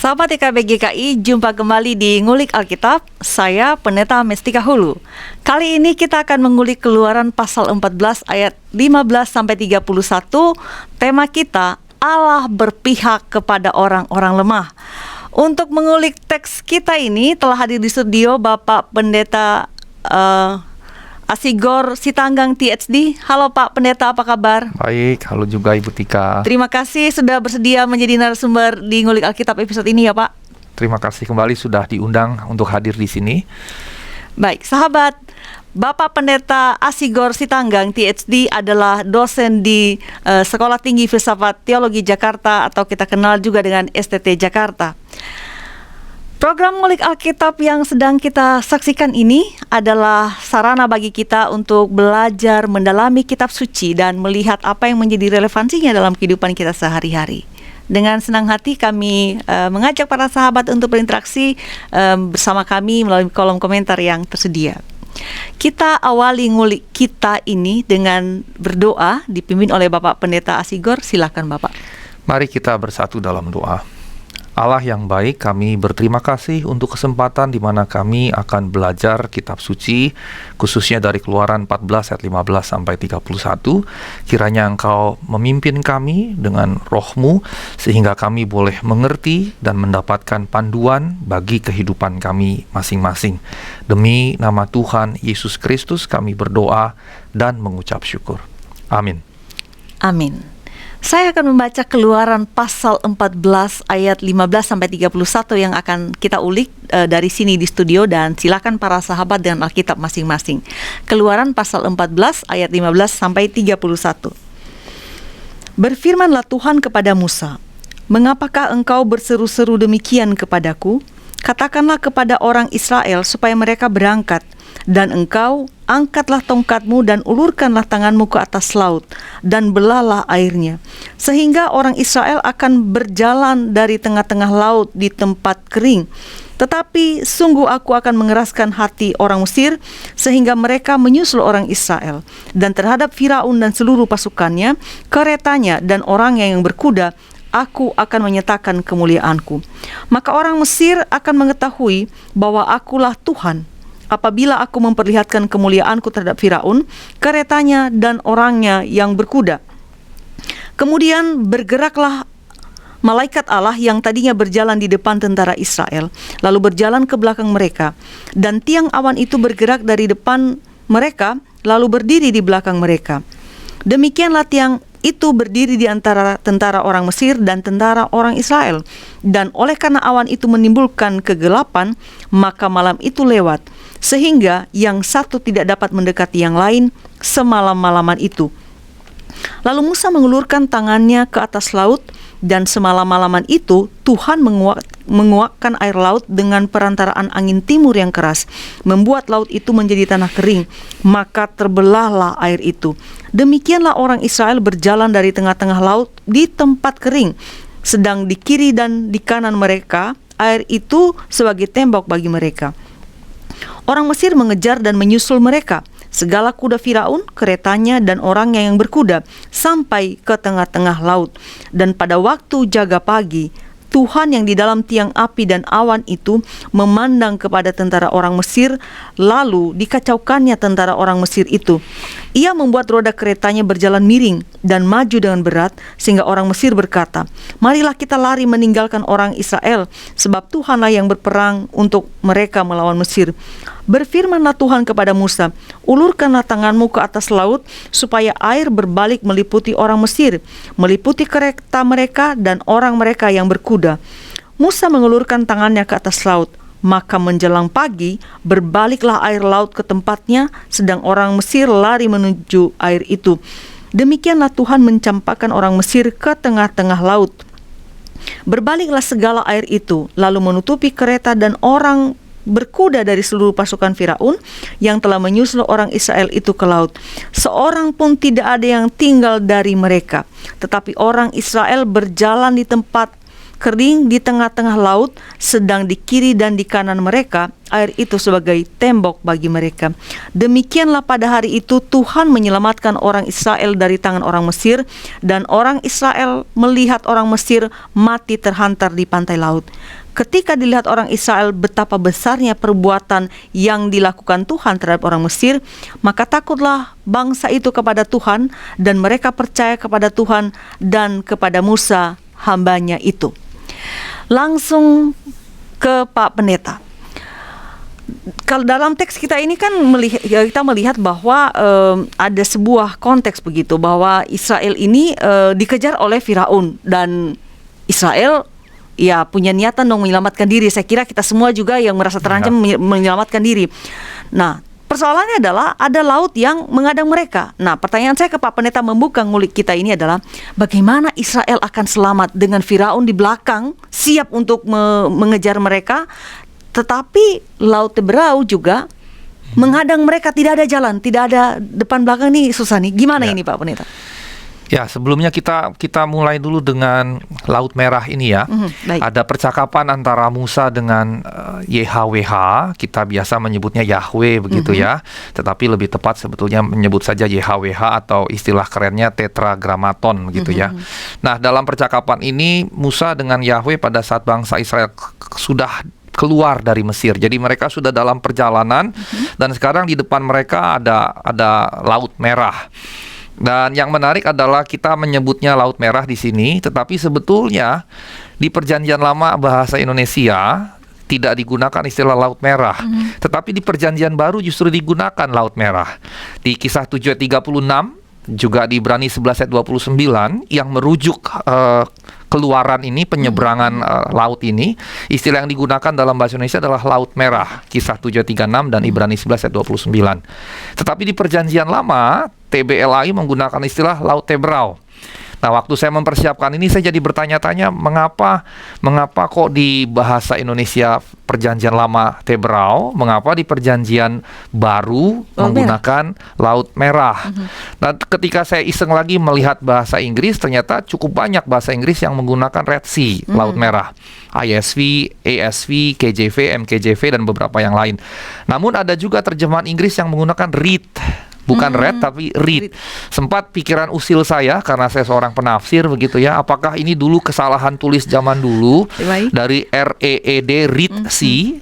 Sahabat IKB GKI, jumpa kembali di Ngulik Alkitab. Saya Pendeta Mestika Hulu. Kali ini kita akan mengulik Keluaran pasal 14 ayat 15-31. Tema kita, Allah berpihak kepada orang-orang lemah. Untuk mengulik teks kita ini telah hadir di studio Bapak Pendeta Asigor Sitanggang THD. Halo Pak Pendeta, apa kabar? Baik, halo juga Ibu Tika. Terima kasih sudah bersedia menjadi narasumber di Ngulik Alkitab episode ini ya Pak. Terima kasih kembali sudah diundang untuk hadir di sini. Baik, sahabat, Bapak Pendeta Asigor Sitanggang THD adalah dosen di Sekolah Tinggi Filsafat Teologi Jakarta atau kita kenal juga dengan STT Jakarta. Program Ngulik Alkitab yang sedang kita saksikan ini adalah sarana bagi kita untuk belajar mendalami kitab suci dan melihat apa yang menjadi relevansinya dalam kehidupan kita sehari-hari. Dengan senang hati kami mengajak para sahabat untuk berinteraksi bersama kami melalui kolom komentar yang tersedia. Kita awali ngulik kita ini dengan berdoa dipimpin oleh Bapak Pendeta Asigor. Silakan Bapak. Mari kita bersatu dalam doa. Allah yang baik, kami berterima kasih untuk kesempatan di mana kami akan belajar kitab suci, khususnya dari Keluaran 14 ayat 15 sampai 31. Kiranya Engkau memimpin kami dengan roh-Mu sehingga kami boleh mengerti dan mendapatkan panduan bagi kehidupan kami masing-masing. Demi nama Tuhan Yesus Kristus kami berdoa dan mengucap syukur. Amin. Amin. Saya akan membaca Keluaran pasal 14 ayat 15-31 yang akan kita ulik dari sini di studio, dan silakan para sahabat dengan Alkitab masing-masing. Keluaran pasal 14 ayat 15-31. Berfirmanlah Tuhan kepada Musa, "Mengapakah engkau berseru-seru demikian kepadaku? Katakanlah kepada orang Israel supaya mereka berangkat, dan engkau angkatlah tongkatmu dan ulurkanlah tanganmu ke atas laut, dan belahlah airnya, sehingga orang Israel akan berjalan dari tengah-tengah laut di tempat kering. Tetapi sungguh aku akan mengeraskan hati orang Mesir, sehingga mereka menyusul orang Israel. Dan terhadap Firaun dan seluruh pasukannya, keretanya dan orangnya yang berkuda, aku akan menyatakan kemuliaanku. Maka orang Mesir akan mengetahui bahwa akulah Tuhan, apabila aku memperlihatkan kemuliaanku terhadap Firaun, keretanya dan orangnya yang berkuda." Kemudian bergeraklah malaikat Allah yang tadinya berjalan di depan tentara Israel, lalu berjalan ke belakang mereka, dan tiang awan itu bergerak dari depan mereka, lalu berdiri di belakang mereka. Demikianlah tiang itu berdiri di antara tentara orang Mesir dan tentara orang Israel. Dan oleh karena awan itu menimbulkan kegelapan, maka malam itu lewat, sehingga yang satu tidak dapat mendekati yang lain semalam-malaman itu. Lalu Musa mengulurkan tangannya ke atas laut, dan semalam-malaman itu Tuhan menguakkan air laut dengan perantaraan angin timur yang keras, membuat laut itu menjadi tanah kering, maka terbelahlah air itu. Demikianlah orang Israel berjalan dari tengah-tengah laut di tempat kering, sedang di kiri dan di kanan mereka air itu sebagai tembok bagi mereka. Orang Mesir mengejar dan menyusul mereka, segala kuda Firaun, keretanya dan orangnya yang berkuda, sampai ke tengah-tengah laut. Dan pada waktu jaga pagi, Tuhan yang di dalam tiang api dan awan itu memandang kepada tentara orang Mesir, lalu dikacaukannya tentara orang Mesir itu. Ia membuat roda keretanya berjalan miring dan maju dengan berat, sehingga orang Mesir berkata, "Marilah kita lari meninggalkan orang Israel, sebab Tuhanlah yang berperang untuk mereka melawan Mesir." Berfirmanlah Tuhan kepada Musa, "Ulurkanlah tanganmu ke atas laut, supaya air berbalik meliputi orang Mesir, meliputi kereta mereka dan orang mereka yang berkuda." Musa mengulurkan tangannya ke atas laut, maka menjelang pagi berbaliklah air laut ke tempatnya, sedang orang Mesir lari menuju air itu. Demikianlah Tuhan mencampakkan orang Mesir ke tengah-tengah laut. Berbaliklah segala air itu, lalu menutupi kereta dan orang berkuda dari seluruh pasukan Firaun yang telah menyusul orang Israel itu ke laut. Seorang pun tidak ada yang tinggal dari mereka, tetapi orang Israel berjalan di tempat kering di tengah-tengah laut, sedang di kiri dan di kanan mereka, air itu sebagai tembok bagi mereka. Demikianlah pada hari itu Tuhan menyelamatkan orang Israel dari tangan orang Mesir, dan orang Israel melihat orang Mesir mati terhantar di pantai laut. Ketika dilihat orang Israel betapa besarnya perbuatan yang dilakukan Tuhan terhadap orang Mesir, maka takutlah bangsa itu kepada Tuhan, dan mereka percaya kepada Tuhan dan kepada Musa hambanya itu. Langsung ke Pak Pendeta. Kalau dalam teks kita ini kan kita melihat bahwa ada sebuah konteks begitu, bahwa Israel ini dikejar oleh Firaun, dan Israel ya punya niatan dong menyelamatkan diri. Saya kira kita semua juga yang merasa terancam menyelamatkan diri. Nah, persoalannya adalah ada laut yang menghadang mereka. Nah, pertanyaan saya ke Pak Pendeta membuka ngulik kita ini adalah, bagaimana Israel akan selamat dengan Firaun di belakang siap untuk mengejar mereka, tetapi laut Teberau juga menghadang mereka, tidak ada jalan, tidak ada depan belakang nih, susah nih. Gimana ini Pak Pendeta? Ya, sebelumnya kita mulai dulu dengan Laut Merah ini ya. Baik. Ada percakapan antara Musa dengan YHWH, kita biasa menyebutnya Yahweh begitu ya. Tetapi lebih tepat sebetulnya menyebut saja YHWH atau istilah kerennya tetragrammaton begitu ya. Nah, dalam percakapan ini Musa dengan Yahweh pada saat bangsa Israel sudah keluar dari Mesir. Jadi mereka sudah dalam perjalanan dan sekarang di depan mereka ada Laut Merah. Dan yang menarik adalah kita menyebutnya Laut Merah di sini, tetapi sebetulnya di Perjanjian Lama bahasa Indonesia tidak digunakan istilah Laut Merah, tetapi di Perjanjian Baru justru digunakan Laut Merah. Di Kisah 7 ayat 36, juga di Ibrani 11 ayat 29 yang merujuk keluaran ini, penyeberangan laut ini, istilah yang digunakan dalam bahasa Indonesia adalah Laut Merah, Kisah 7 ayat 36 dan Ibrani 11 ayat 29. Tetapi di Perjanjian Lama, TBLAI menggunakan istilah Laut Teberau. Nah, waktu saya mempersiapkan ini saya jadi bertanya-tanya mengapa kok di bahasa Indonesia Perjanjian Lama Teberau, mengapa di Perjanjian Baru menggunakan Laut Merah. Dan ketika saya iseng lagi melihat bahasa Inggris, ternyata cukup banyak bahasa Inggris yang menggunakan Red Sea, Laut Merah. ISV, ASV, KJV, MKJV dan beberapa yang lain. Namun ada juga terjemahan Inggris yang menggunakan reed. Bukan red tapi reed. Sempat pikiran usil saya karena saya seorang penafsir begitu ya. Apakah ini dulu kesalahan tulis zaman dulu dari REED reed C,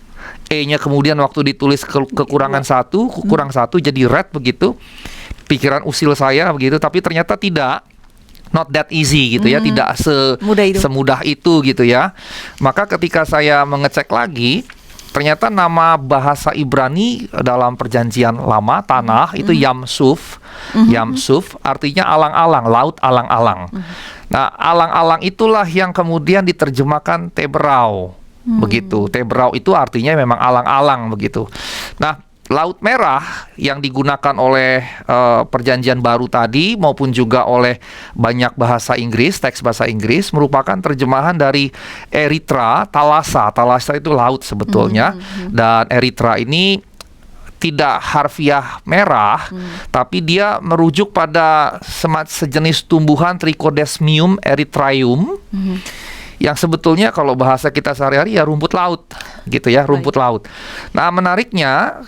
E-nya kemudian waktu ditulis kekurangan satu, kurang satu jadi red begitu. Pikiran usil saya begitu, tapi ternyata tidak. Not that easy gitu ya, tidak semudah itu gitu ya. Maka ketika saya mengecek lagi, ternyata nama bahasa Ibrani dalam Perjanjian Lama tanah itu Yamsuf. Yamsuf artinya alang-alang, laut alang-alang. Nah, alang-alang itulah yang kemudian diterjemahkan Teberau. Begitu. Teberau itu artinya memang alang-alang begitu. Nah, Laut Merah yang digunakan oleh Perjanjian Baru tadi maupun juga oleh banyak bahasa Inggris, teks bahasa Inggris merupakan terjemahan dari Eritrea, Thalassa. Thalassa itu laut sebetulnya. Dan Eritrea ini tidak harfiah merah, tapi dia merujuk pada sejenis tumbuhan Trichodesmium erythraeum. Yang sebetulnya kalau bahasa kita sehari-hari ya rumput laut gitu ya, rumput laut. Nah, menariknya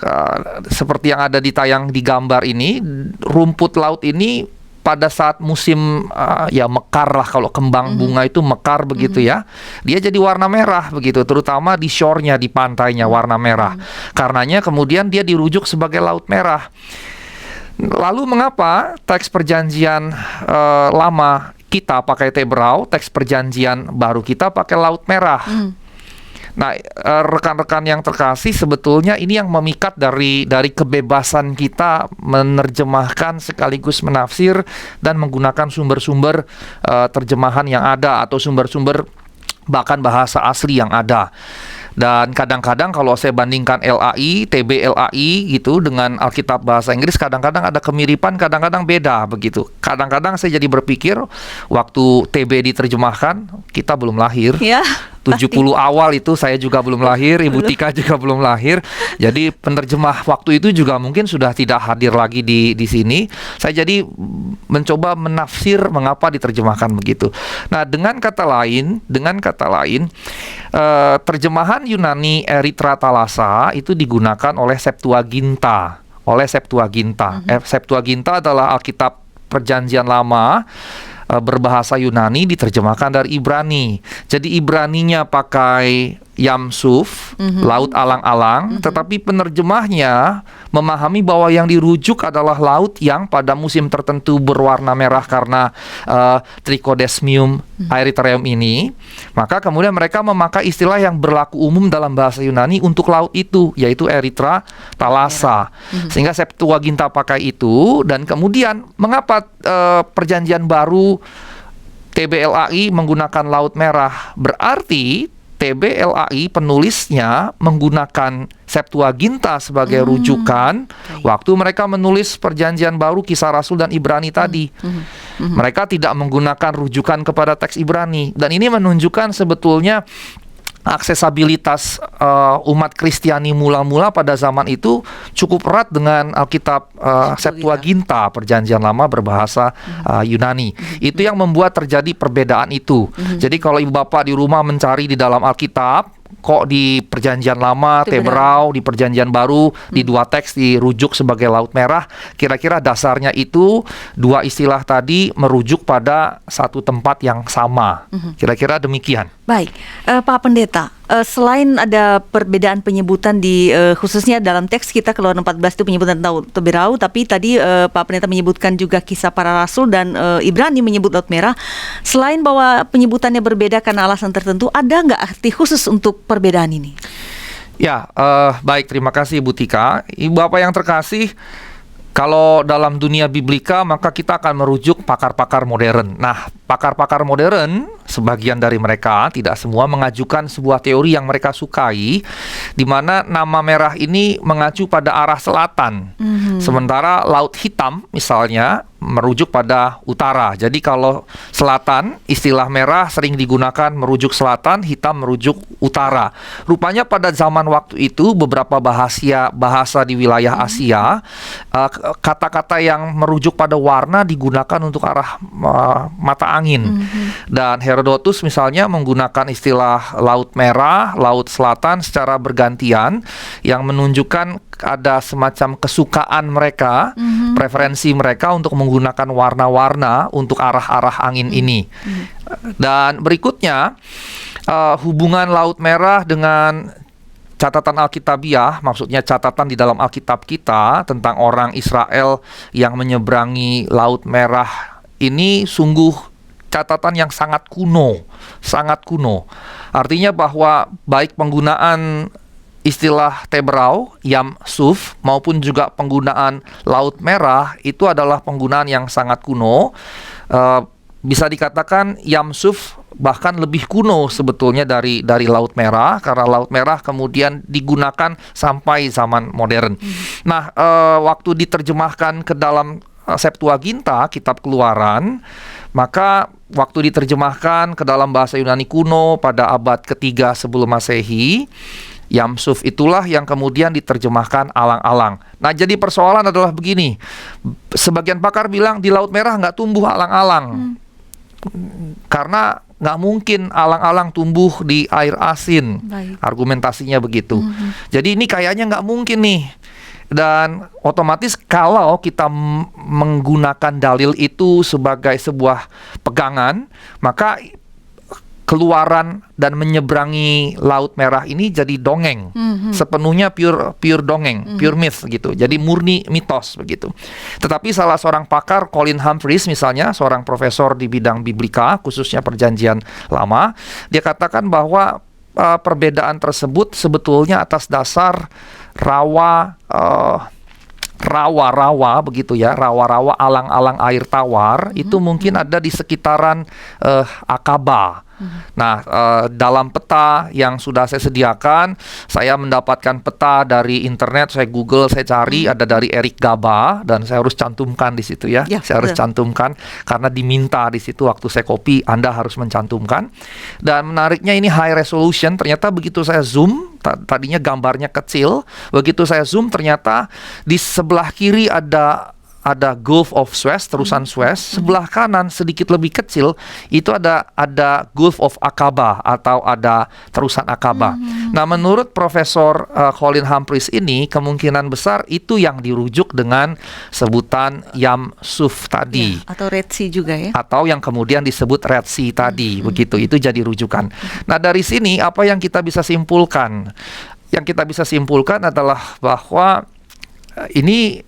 seperti yang ada di tayang di gambar ini, rumput laut ini pada saat musim ya mekar lah, kalau kembang bunga itu mekar begitu ya, dia jadi warna merah begitu, terutama di shore-nya, di pantainya warna merah. Karenanya kemudian dia dirujuk sebagai Laut Merah. Lalu mengapa teks Perjanjian Lama kita pakai Teberau, teks Perjanjian Baru kita pakai Laut Merah? Nah, rekan-rekan yang terkasih, sebetulnya ini yang memikat dari kebebasan kita menerjemahkan sekaligus menafsir dan menggunakan sumber-sumber terjemahan yang ada atau sumber-sumber bahkan bahasa asli yang ada. Dan kadang-kadang kalau saya bandingkan LAI, TBLAI gitu dengan Alkitab bahasa Inggris, kadang-kadang ada kemiripan, kadang-kadang beda begitu. Kadang-kadang saya jadi berpikir waktu TB diterjemahkan, kita belum lahir. 70 awal itu saya juga belum lahir, Ibu Tika juga belum lahir. Jadi penerjemah waktu itu juga mungkin sudah tidak hadir lagi di sini. Saya jadi mencoba menafsir mengapa diterjemahkan begitu. Nah, dengan kata lain, terjemahan Yunani Erythra Thalassa itu digunakan oleh Septuaginta. Septuaginta adalah Alkitab Perjanjian Lama berbahasa Yunani diterjemahkan dari Ibrani. Jadi Ibraninya pakai Yam-suf, laut alang-alang, tetapi penerjemahnya memahami bahwa yang dirujuk adalah laut yang pada musim tertentu berwarna merah karena Trichodesmium erythraeum ini. Maka kemudian mereka memakai istilah yang berlaku umum dalam bahasa Yunani untuk laut itu, yaitu Erythra Thalassa. Sehingga Septuaginta pakai itu, dan kemudian mengapa Perjanjian Baru TBLAI menggunakan laut merah? Berarti TBLAI penulisnya menggunakan Septuaginta sebagai rujukan waktu mereka menulis Perjanjian Baru, Kisah Rasul dan Ibrani tadi. Mereka tidak menggunakan rujukan kepada teks Ibrani, dan ini menunjukkan sebetulnya aksesabilitas umat Kristiani mula-mula pada zaman itu cukup erat dengan Alkitab Septuaginta, Perjanjian Lama berbahasa Yunani. Itu yang membuat terjadi perbedaan itu. Jadi kalau ibu bapak di rumah mencari di dalam Alkitab, kok di Perjanjian Lama Teberau, di Perjanjian Baru di dua teks dirujuk sebagai laut merah, kira-kira dasarnya itu dua istilah tadi merujuk pada satu tempat yang sama. Kira-kira demikian. Baik, Pak Pendeta, selain ada perbedaan penyebutan di khususnya dalam teks kita Keluaran 14 itu penyebutan Teberau, tapi tadi Pak Pendeta menyebutkan juga Kisah Para Rasul dan Ibrani menyebut laut merah. Selain bahwa penyebutannya berbeda karena alasan tertentu, ada nggak arti khusus untuk perbedaan ini? Ya, baik, terima kasih Ibu Tika. Ibu Bapak yang terkasih, kalau dalam dunia biblika maka kita akan merujuk pakar-pakar modern. Nah, pakar-pakar modern, sebagian dari mereka, tidak semua, mengajukan sebuah teori yang mereka sukai, di mana nama merah ini mengacu pada arah selatan. Sementara laut hitam misalnya merujuk pada utara. Jadi kalau selatan, istilah merah sering digunakan merujuk selatan, hitam merujuk utara. Rupanya pada zaman waktu itu beberapa bahasa di wilayah Asia, kata-kata yang merujuk pada warna digunakan untuk arah mata angin. Dan Herodotus misalnya menggunakan istilah laut merah, laut selatan secara bergantian, yang menunjukkan ada semacam kesukaan mereka, preferensi mereka untuk menggunakan warna-warna untuk arah-arah angin ini. Dan berikutnya, hubungan laut merah dengan catatan Alkitabiah, maksudnya catatan di dalam Alkitab kita tentang orang Israel yang menyeberangi laut merah ini sungguh catatan yang sangat kuno. Artinya bahwa baik penggunaan istilah Teberau, Yam-suf, maupun juga penggunaan laut merah itu adalah penggunaan yang sangat kuno. Bisa dikatakan Yam-suf bahkan lebih kuno sebetulnya dari laut merah, karena laut merah kemudian digunakan sampai zaman modern. Nah, waktu diterjemahkan ke dalam Septuaginta, kitab Keluaran, maka waktu diterjemahkan ke dalam bahasa Yunani kuno pada abad ketiga sebelum Masehi, Yam-suf itulah yang kemudian diterjemahkan alang-alang. Nah, jadi persoalan adalah begini. Sebagian pakar bilang di Laut Merah nggak tumbuh alang-alang. Karena nggak mungkin alang-alang tumbuh di air asin. Baik. Argumentasinya begitu. Jadi ini kayaknya nggak mungkin nih. Dan otomatis kalau kita menggunakan dalil itu sebagai sebuah pegangan, maka Keluaran dan menyeberangi Laut Merah ini jadi dongeng, sepenuhnya pure dongeng, pure myth gitu. Jadi murni mitos begitu. Tetapi salah seorang pakar, Colin Humphreys misalnya, seorang profesor di bidang biblika, khususnya Perjanjian Lama, dia katakan bahwa perbedaan tersebut sebetulnya atas dasar rawa-rawa begitu ya, rawa-rawa alang-alang air tawar itu mungkin ada di sekitaran Akaba Nah, dalam peta yang sudah saya sediakan, saya mendapatkan peta dari internet, saya Google, saya cari ada dari Eric Gaba dan saya harus cantumkan di situ ya. Ya, Saya harus betul. cantumkan karena diminta di situ waktu saya copy, Anda harus mencantumkan. Dan menariknya ini high resolution, ternyata begitu saya zoom, tadinya gambarnya kecil, begitu saya zoom ternyata di sebelah kiri ada Gulf of Suez, terusan Suez. Sebelah kanan sedikit lebih kecil itu ada Gulf of Aqaba atau ada terusan Aqaba. Nah, menurut Profesor Colin Humphreys ini kemungkinan besar itu yang dirujuk dengan sebutan Yam Suf tadi. Ya, atau Red Sea juga ya. Atau yang kemudian disebut Red Sea tadi, begitu. Itu jadi rujukan. Nah, dari sini apa yang kita bisa simpulkan? Yang kita bisa simpulkan adalah bahwa ini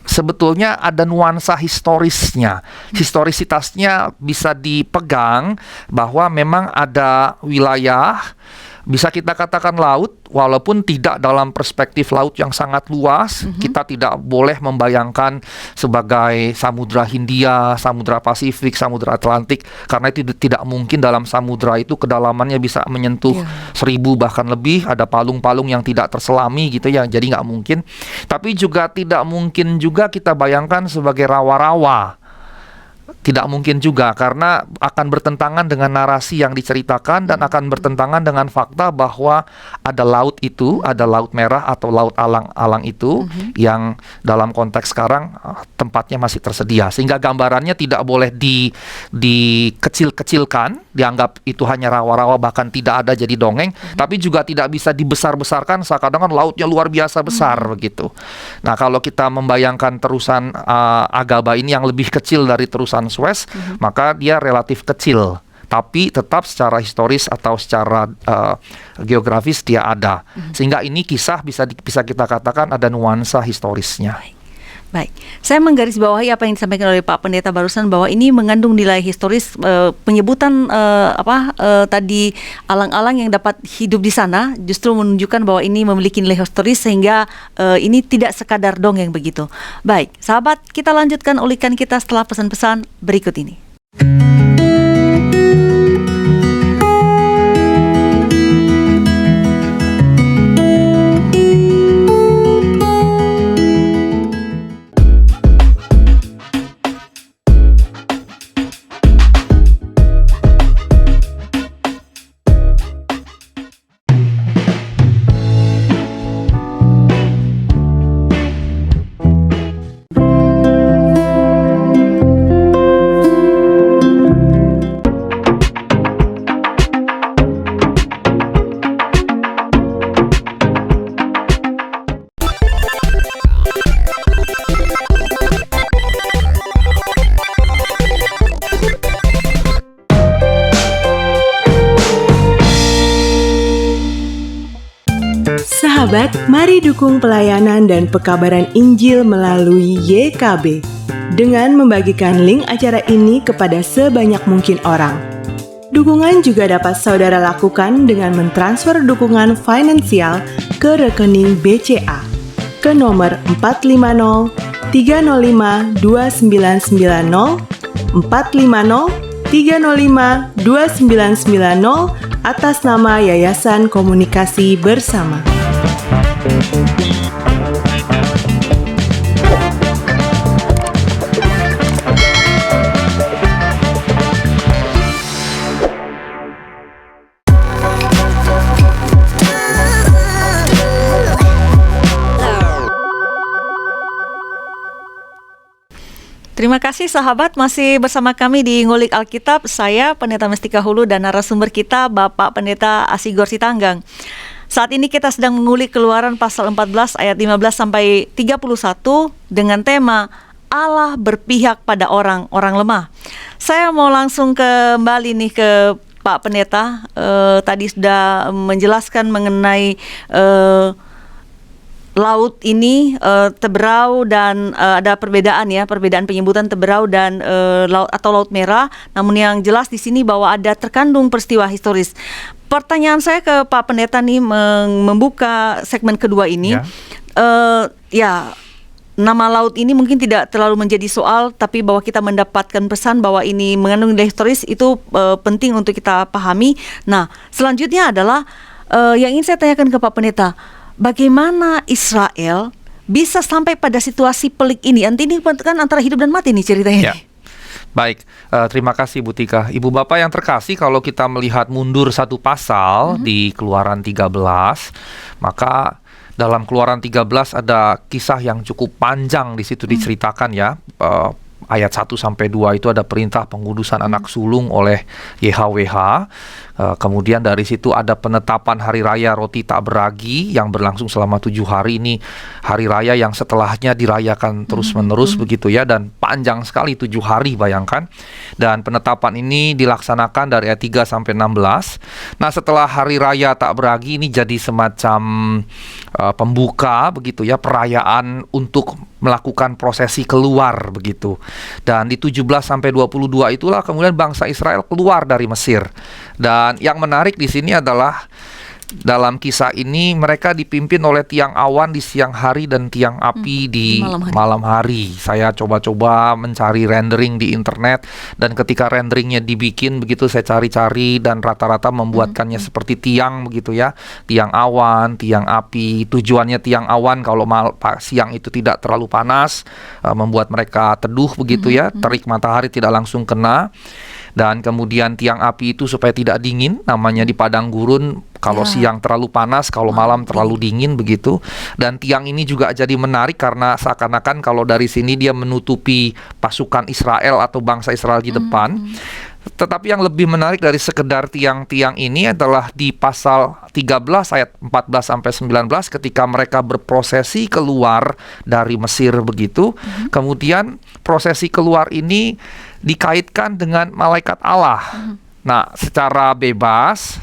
sebetulnya ada nuansa historisnya. Historisitasnya bisa dipegang bahwa memang ada wilayah, bisa kita katakan laut, walaupun tidak dalam perspektif laut yang sangat luas. Kita tidak boleh membayangkan sebagai Samudra Hindia, Samudra Pasifik, Samudra Atlantik, karena itu tidak mungkin. Dalam samudra itu kedalamannya bisa menyentuh 1000 bahkan lebih, ada palung-palung yang tidak terselami gitu ya, jadi nggak mungkin. Tapi juga tidak mungkin juga kita bayangkan sebagai rawa-rawa. Tidak mungkin juga, karena akan bertentangan dengan narasi yang diceritakan dan akan bertentangan dengan fakta bahwa ada laut itu, ada Laut Merah atau Laut Alang-alang itu yang dalam konteks sekarang tempatnya masih tersedia. Sehingga gambarannya tidak boleh dikecil-kecilkan, dianggap itu hanya rawa-rawa bahkan tidak ada jadi dongeng, tapi juga tidak bisa dibesar-besarkan seakan-akan lautnya luar biasa besar begitu. Nah, kalau kita membayangkan terusan Aqaba ini yang lebih kecil dari terusan Suez, maka dia relatif kecil, tapi tetap secara historis atau secara geografis dia ada. Sehingga ini kisah bisa kita katakan ada nuansa historisnya. Baik, saya menggarisbawahi apa yang disampaikan oleh Pak Pendeta barusan bahwa ini mengandung nilai historis, penyebutan tadi alang-alang yang dapat hidup di sana justru menunjukkan bahwa ini memiliki nilai historis sehingga ini tidak sekadar dongeng begitu. Baik, sahabat, kita lanjutkan ulikan kita setelah pesan-pesan berikut ini. Sahabat, mari dukung pelayanan dan pekabaran Injil melalui YKB dengan membagikan link acara ini kepada sebanyak mungkin orang. Dukungan juga dapat saudara lakukan dengan mentransfer dukungan finansial ke rekening BCA ke nomor 450 305 2990 450 305 2990 atas nama Yayasan Komunikasi Bersama. Terima kasih sahabat, masih bersama kami di Ngulik Alkitab. Saya Pendeta Mestika Hulu dan narasumber kita Bapak Pendeta Asigor Sitanggang. Saat ini kita sedang mengulik Keluaran pasal 14 ayat 15 sampai 31 dengan tema Allah berpihak pada orang-orang lemah. Saya mau langsung kembali nih ke Pak Pendeta. Tadi sudah menjelaskan mengenai laut ini Teberau dan ada perbedaan penyebutan Teberau dan laut atau Laut Merah. Namun yang jelas di sini bahwa ada terkandung peristiwa historis. Pertanyaan saya ke Pak Pendeta nih membuka segmen kedua ini. nama laut ini mungkin tidak terlalu menjadi soal, tapi bahwa kita mendapatkan pesan bahwa ini mengandung nilai historis itu penting untuk kita pahami. Nah, selanjutnya adalah yang ingin saya tanyakan ke Pak Pendeta, bagaimana Israel bisa sampai pada situasi pelik ini? Ini kan antara hidup dan mati nih ceritanya. Ya. Baik, terima kasih Bu Tika. Ibu Bapak yang terkasih, kalau kita melihat mundur satu pasal di Keluaran 13, maka dalam Keluaran 13 ada kisah yang cukup panjang di situ diceritakan ya. Ayat 1 sampai 2 itu ada perintah pengudusan anak sulung oleh YHWH. Kemudian dari situ ada penetapan hari raya roti tak beragi yang berlangsung selama 7 hari. Ini hari raya yang setelahnya dirayakan terus-menerus begitu ya, dan panjang sekali 7 hari, bayangkan. Dan penetapan ini dilaksanakan dari ayat 3 sampai 16. Nah, setelah hari raya tak beragi ini jadi semacam pembuka begitu ya, perayaan untuk melakukan prosesi keluar begitu. Dan di 17 sampai 22 itulah kemudian bangsa Israel keluar dari Mesir. Dan yang menarik di sini adalah dalam kisah ini mereka dipimpin oleh tiang awan di siang hari dan tiang api di malam hari. Saya coba-coba mencari rendering di internet, dan ketika renderingnya dibikin begitu saya cari-cari dan rata-rata membuatkannya seperti tiang begitu ya, tiang awan, tiang api. Tujuannya tiang awan kalau siang itu tidak terlalu panas, membuat mereka teduh begitu ya, terik matahari tidak langsung kena. Dan kemudian tiang api itu supaya tidak dingin, namanya di padang gurun, kalau siang terlalu panas, kalau malam terlalu dingin begitu. Dan tiang ini juga jadi menarik karena seakan-akan kalau dari sini dia menutupi pasukan Israel atau bangsa Israel di depan. Tetapi yang lebih menarik dari sekedar tiang-tiang ini adalah di pasal 13 ayat 14 sampai 19 ketika mereka berprosesi keluar dari Mesir begitu. Kemudian prosesi keluar ini dikaitkan dengan malaikat Allah. Nah, secara bebas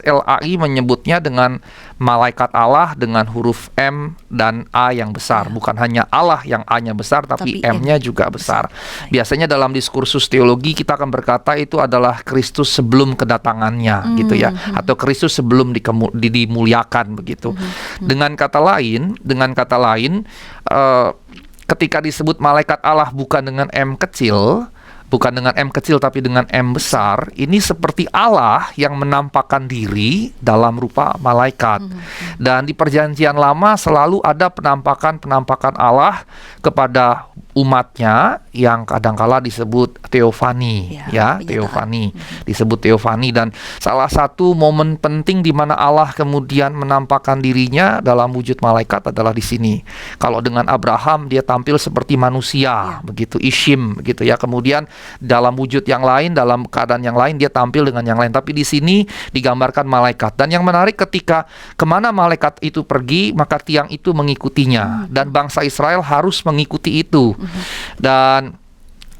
LAI menyebutnya dengan malaikat Allah dengan huruf M dan A yang besar. Bukan hanya Allah yang A-nya besar, tapi M-nya juga besar. Biasanya dalam diskursus teologi kita akan berkata itu adalah Kristus sebelum kedatangannya gitu ya, atau Kristus sebelum dimuliakan begitu. Dengan kata lain, ketika disebut malaikat Allah bukan dengan M kecil, tapi dengan M besar, ini seperti Allah yang menampakkan diri dalam rupa malaikat. Dan di Perjanjian Lama selalu ada penampakan Allah kepada umatnya yang kadangkala disebut teofani, teofani, disebut teofani. Dan salah satu momen penting di mana Allah kemudian menampakkan dirinya dalam wujud malaikat adalah di sini. Kalau dengan Abraham dia tampil seperti manusia, begitu Ishim, begitu ya. Kemudian dalam wujud yang lain, dalam keadaan yang lain dia tampil dengan yang lain. Tapi di sini digambarkan malaikat. Dan yang menarik ketika kemana malaikat itu pergi, maka tiang itu mengikutinya. Dan bangsa Israel harus mengikuti itu. Dan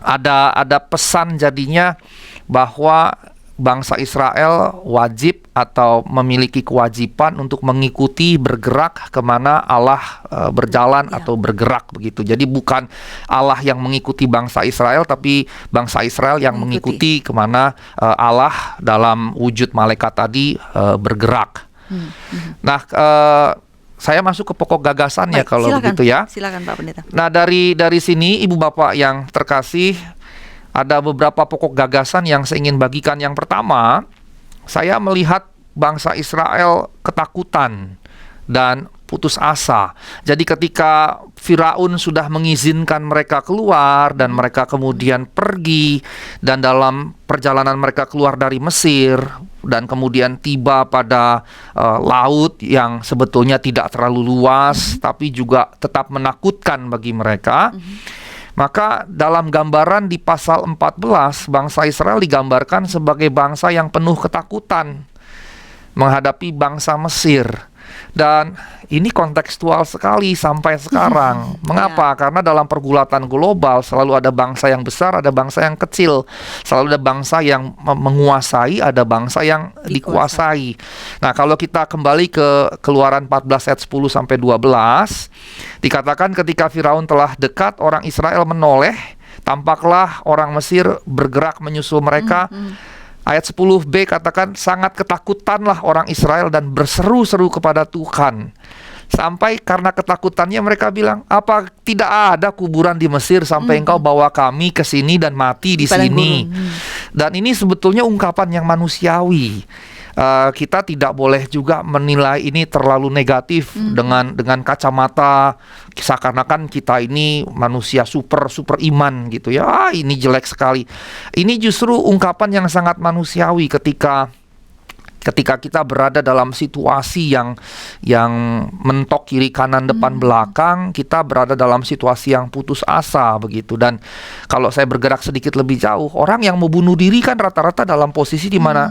ada pesan jadinya bahwa bangsa Israel wajib atau memiliki kewajiban untuk mengikuti, bergerak kemana Allah berjalan atau bergerak begitu. Jadi bukan Allah yang mengikuti bangsa Israel, tapi bangsa Israel yang mengikuti kemana Allah dalam wujud malaikat tadi bergerak. Nah, saya masuk ke pokok gagasannya. Baik, kalau begitu ya. Silakan Pak Pendeta. Nah, dari sini Ibu Bapak yang terkasih, ada beberapa pokok gagasan yang saya ingin bagikan. Yang pertama, saya melihat bangsa Israel ketakutan dan putus asa. Jadi ketika Firaun sudah mengizinkan mereka keluar dan mereka kemudian pergi, dan dalam perjalanan mereka keluar dari Mesir dan kemudian tiba pada laut yang sebetulnya tidak terlalu luas tapi juga tetap menakutkan bagi mereka. Maka dalam gambaran di pasal 14, bangsa Israel digambarkan sebagai bangsa yang penuh ketakutan menghadapi bangsa Mesir. Dan ini kontekstual sekali sampai sekarang. Mengapa? Karena dalam pergulatan global selalu ada bangsa yang besar, ada bangsa yang kecil. Selalu ada bangsa yang menguasai, ada bangsa yang dikuasai. Nah, kalau kita kembali ke Keluaran 14 ayat 10 sampai 12, dikatakan ketika Firaun telah dekat, orang Israel menoleh, tampaklah orang Mesir bergerak menyusul mereka. Ayat 10b katakan sangat ketakutanlah orang Israel dan berseru-seru kepada Tuhan. Sampai karena ketakutannya mereka bilang, apa tidak ada kuburan di Mesir sampai engkau bawa kami ke sini dan mati di padang sini. gurun. Dan ini sebetulnya ungkapan yang manusiawi. Kita tidak boleh juga menilai ini terlalu negatif dengan kacamata seakan-akan kita ini manusia super iman gitu ya. Ini jelek sekali. Ini justru ungkapan yang sangat manusiawi ketika kita berada dalam situasi yang mentok kiri kanan depan belakang, kita berada dalam situasi yang putus asa begitu. Dan kalau saya bergerak sedikit lebih jauh, orang yang mau bunuh diri kan rata-rata dalam posisi di mana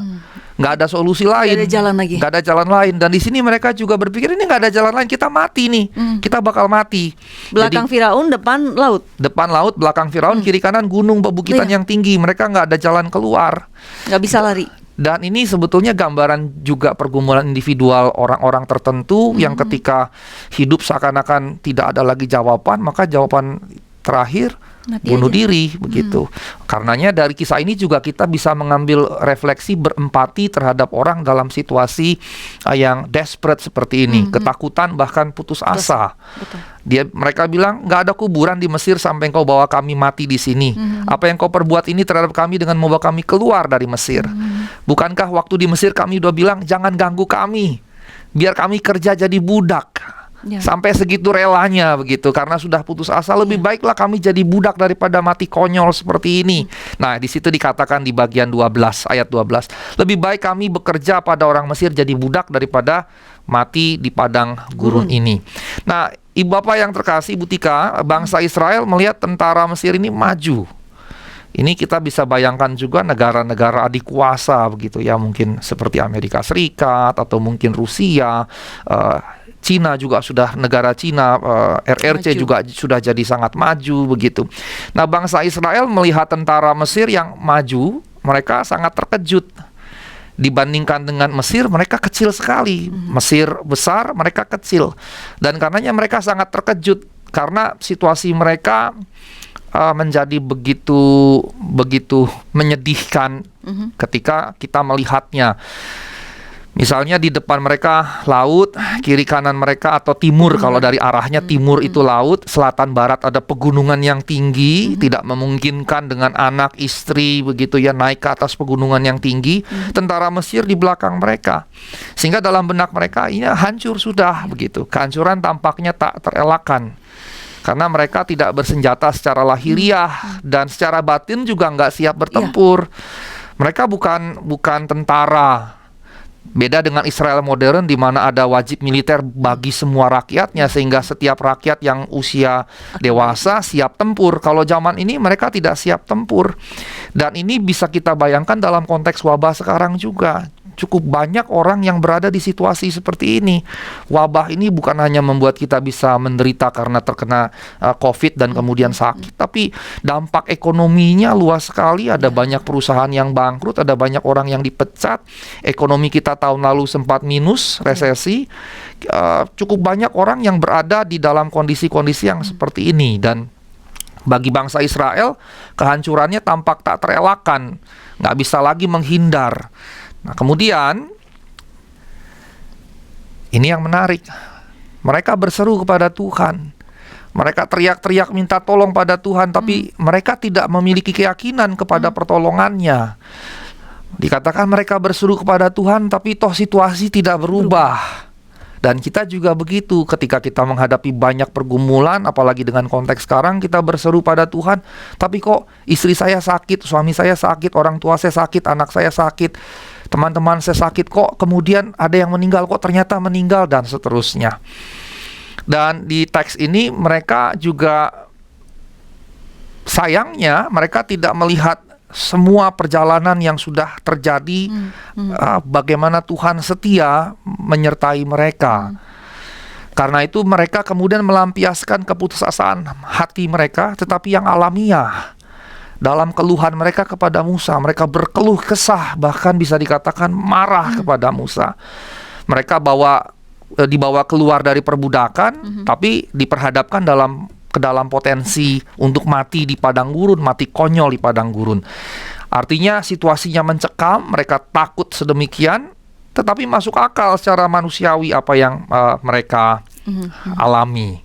nggak ada solusi lain, Nggak ada jalan lagi. nggak ada jalan lain. Dan di sini mereka juga berpikir ini nggak ada jalan lain, kita mati nih, kita bakal mati. Belakang Firaun, depan laut. Depan laut, belakang Firaun, kiri kanan gunung pebukitan Iya. yang tinggi. Mereka nggak ada jalan keluar. Nggak bisa lari. Dan ini sebetulnya gambaran juga pergumulan individual orang-orang tertentu yang ketika hidup seakan-akan tidak ada lagi jawaban, maka jawaban terakhir Mati bunuh aja. diri begitu. Karenanya dari kisah ini juga kita bisa mengambil refleksi berempati terhadap orang dalam situasi yang desperate seperti ini, ketakutan bahkan putus asa. Betul. Mereka bilang nggak ada kuburan di Mesir sampai engkau bawa kami mati di sini. Apa yang kau perbuat ini terhadap kami dengan membawa kami keluar dari Mesir? Bukankah waktu di Mesir kami udah bilang jangan ganggu kami, biar kami kerja jadi budak? Ya. Sampai segitu relanya begitu, karena sudah putus asa. Lebih baiklah kami jadi budak daripada mati konyol seperti ini. Nah, di situ dikatakan di bagian 12 ayat 12, lebih baik kami bekerja pada orang Mesir jadi budak daripada mati di padang gurun ini. Nah, Ibu Bapak yang terkasih, Ibu Tika, bangsa Israel melihat tentara Mesir ini maju. Ini kita bisa bayangkan juga negara-negara adik kuasa begitu ya, mungkin seperti Amerika Serikat atau mungkin Rusia, Cina juga sudah, negara Cina, RRC Maju. juga sudah jadi sangat maju begitu. Nah, bangsa Israel melihat tentara Mesir yang maju, mereka sangat terkejut. Dibandingkan dengan Mesir, mereka kecil sekali. Mesir besar, mereka kecil. Dan karenanya mereka sangat terkejut karena situasi mereka menjadi begitu menyedihkan ketika kita melihatnya. Misalnya di depan mereka laut, kiri kanan mereka atau timur, kalau dari arahnya timur itu laut, selatan barat ada pegunungan yang tinggi, tidak memungkinkan dengan anak, istri begitu ya naik ke atas pegunungan yang tinggi. Tentara Mesir di belakang mereka, sehingga dalam benak mereka ini hancur sudah begitu. Kehancuran tampaknya tak terelakkan karena mereka tidak bersenjata secara lahiriah dan secara batin juga nggak siap bertempur. Mereka bukan tentara. Beda dengan Israel modern di mana ada wajib militer bagi semua rakyatnya, sehingga setiap rakyat yang usia dewasa siap tempur. Kalau zaman ini mereka tidak siap tempur. Dan ini bisa kita bayangkan dalam konteks wabah sekarang juga. Cukup banyak orang yang berada di situasi seperti ini. Wabah ini bukan hanya membuat kita bisa menderita karena terkena COVID dan kemudian sakit, tapi dampak ekonominya luas sekali. Ada banyak perusahaan yang bangkrut, ada banyak orang yang dipecat. Ekonomi kita tahun lalu sempat minus, resesi. Cukup banyak orang yang berada di dalam kondisi-kondisi yang seperti ini. Dan bagi bangsa Israel, kehancurannya tampak tak terelakkan, nggak bisa lagi menghindar. Nah, kemudian ini yang menarik. Mereka berseru kepada Tuhan. Mereka teriak-teriak minta tolong pada Tuhan, tapi mereka tidak memiliki keyakinan kepada pertolongannya. Dikatakan mereka berseru kepada Tuhan, tapi toh situasi tidak berubah. Dan kita juga begitu, ketika kita menghadapi banyak pergumulan, apalagi dengan konteks sekarang, kita berseru pada Tuhan, tapi kok istri saya sakit, suami saya sakit, orang tua saya sakit, anak saya sakit, teman-teman saya sakit, kok kemudian ada yang meninggal, kok ternyata meninggal, dan seterusnya. Dan di teks ini mereka juga, sayangnya mereka tidak melihat semua perjalanan yang sudah terjadi, bagaimana Tuhan setia menyertai mereka. Karena itu mereka kemudian melampiaskan keputusasaan hati mereka, tetapi yang alamiah. Dalam keluhan mereka kepada Musa, mereka berkeluh kesah, bahkan bisa dikatakan marah kepada Musa. Mereka dibawa keluar dari perbudakan, tapi diperhadapkan ke dalam potensi untuk mati di padang gurun, mati konyol di padang gurun. Artinya situasinya mencekam, mereka takut sedemikian, tetapi masuk akal secara manusiawi apa yang mereka alami.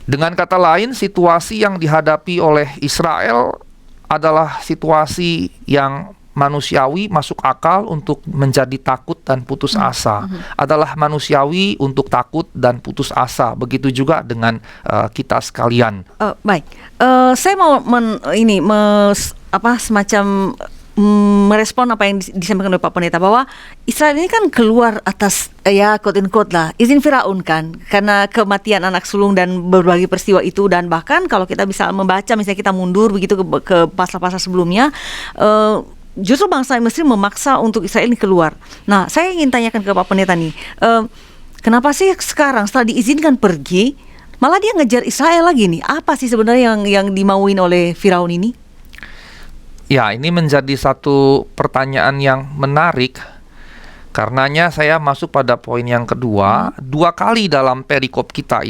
Dengan kata lain, situasi yang dihadapi oleh Israel adalah situasi yang manusiawi, masuk akal untuk menjadi takut dan putus asa. Adalah manusiawi untuk takut dan putus asa. Begitu juga dengan kita sekalian. Baik, saya mau semacam merespon apa yang disampaikan oleh Pak Pendeta, bahwa Israel ini kan keluar atas quote unquote lah izin Firaun kan, karena kematian anak sulung dan berbagai peristiwa itu. Dan bahkan kalau kita bisa membaca, misalnya kita mundur begitu ke pasal-pasal sebelumnya, justru bangsa Mesir memaksa untuk Israel ini keluar. Nah, saya ingin tanyakan ke Pak Pendeta nih, kenapa sih sekarang setelah diizinkan pergi malah dia ngejar Israel lagi nih? Apa sih sebenarnya yang dimauin oleh Firaun ini? Ya, ini menjadi satu pertanyaan yang menarik. Karenanya saya masuk pada poin yang kedua. Dua kali dalam perikop kita